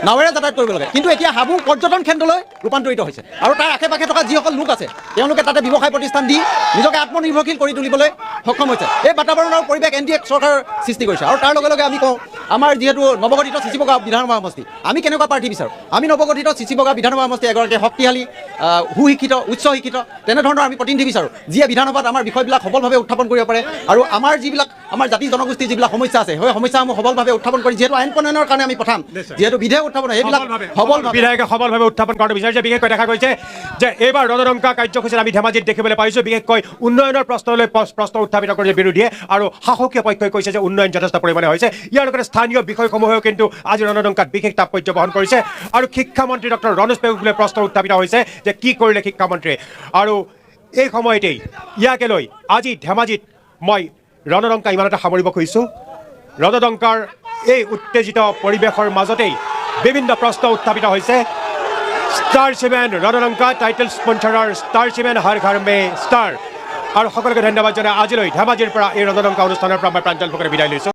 নাৱেৰে যাতায়াত কৰিব লাগে, কিন্তু এতিয়া হাবুং পৰ্যটন কেন্দ্ৰলৈ ৰূপান্তৰিত হৈছে। আৰু তাৰ আশে পাশে থকা যিসকল লোক আছে, তেওঁলোকে তাতে ব্যৱসায় প্ৰতিষ্ঠান দি নিজকে আত্মনিৰ্ভৰশীল কৰি তুলিবলৈ সক্ষম হৈছে। এই বাতাবৰণৰ পৰিৱেশ NDA চৰকাৰৰ সৃষ্টি কৰিছে। আৰু তাৰ লগে লগে আমি কওঁ আমাৰ যিহেতু নৱগঠিত চিচিবগা বিধানসভা সমষ্টি আমি কেনেকুৱা প্ৰাৰ্থী বিচাৰোঁ আমি নৱগঠিত চিচিবগা বিধানসভা সমষ্টি এগৰাকী শক্তিশালী সুশিক্ষিত উচ্চ শিক্ষিত তেনেধৰণৰ আমি প্ৰতিনিধি বিচাৰোঁ যিয়ে বিধানসভাত আমাৰ বিষয়বিলাক সবলভাৱে উত্থাপন কৰিব পাৰে আৰু আমাৰ যিবিলাক আমাৰ জাতি জনগোষ্ঠীৰ যিবিলাক সমস্যা আছে সেই সমস্যাসমূহ সবলভাৱে উত্থাপন কৰি যিহেতু আইন প্ৰণয়নৰ কাৰণে আমি পঠাম যিহেতু বিধেয়ক উত্থাপন সেইবিলাক বিধায়কে সবলভাৱে উত্থাপন কৰাটো বিচাৰিছে বিশেষকৈ দেখা গৈছে যে এইবাৰ ৰণদংকা কাৰ্যসূচীত আমি ধেমাজিত দেখিবলৈ পাইছোঁ বিশেষকৈ উন্নয়নৰ প্ৰশ্নলৈ প্ৰশ্ন উত্থাপিত কৰিছে বিৰোধীয়ে আৰু শাসকীয় পক্ষই কৈছে যে উন্নয়ন যথেষ্ট পৰিমাণে হৈছে ইয়াৰ লগতে স্থানীয় বিষয়সমূহেও কিন্তু আজি ৰণদংকাত বিশেষ তাৎপৰ্য বহন কৰিছে আৰু শিক্ষামন্ত্ৰী ডক্টৰ ৰণোজ পেগুলে প্ৰশ্ন উত্থাপিত হৈছে যে কি কৰিলে শিক্ষামন্ত্ৰীয়ে আৰু এই সময়তেই ইয়াকে লৈ আজি ধেমাজিত মই ৰণদংকা ইমানতে সামৰিব খুজিছোঁ ৰণদংকাৰ এই উত্তেজিত পৰিৱেশৰ মাজতেই বিভিন্ন প্ৰশ্ন উত্থাপিত হৈছে ষ্টাৰ চিমেণ্ট ৰণদংকা টাইটেল স্পনচাৰৰ ষ্টাৰ চিমেণ্ট হৰ ঘৰ মে ষ্টাৰ আৰু সকলোকে ধন্যবাদ জনাই আজিলৈ ধেমাজিৰ পৰা এই ৰণদংকা অনুষ্ঠানৰ পৰা মই প্ৰাঞ্জল ফুকনে বিদায় লৈছোঁ।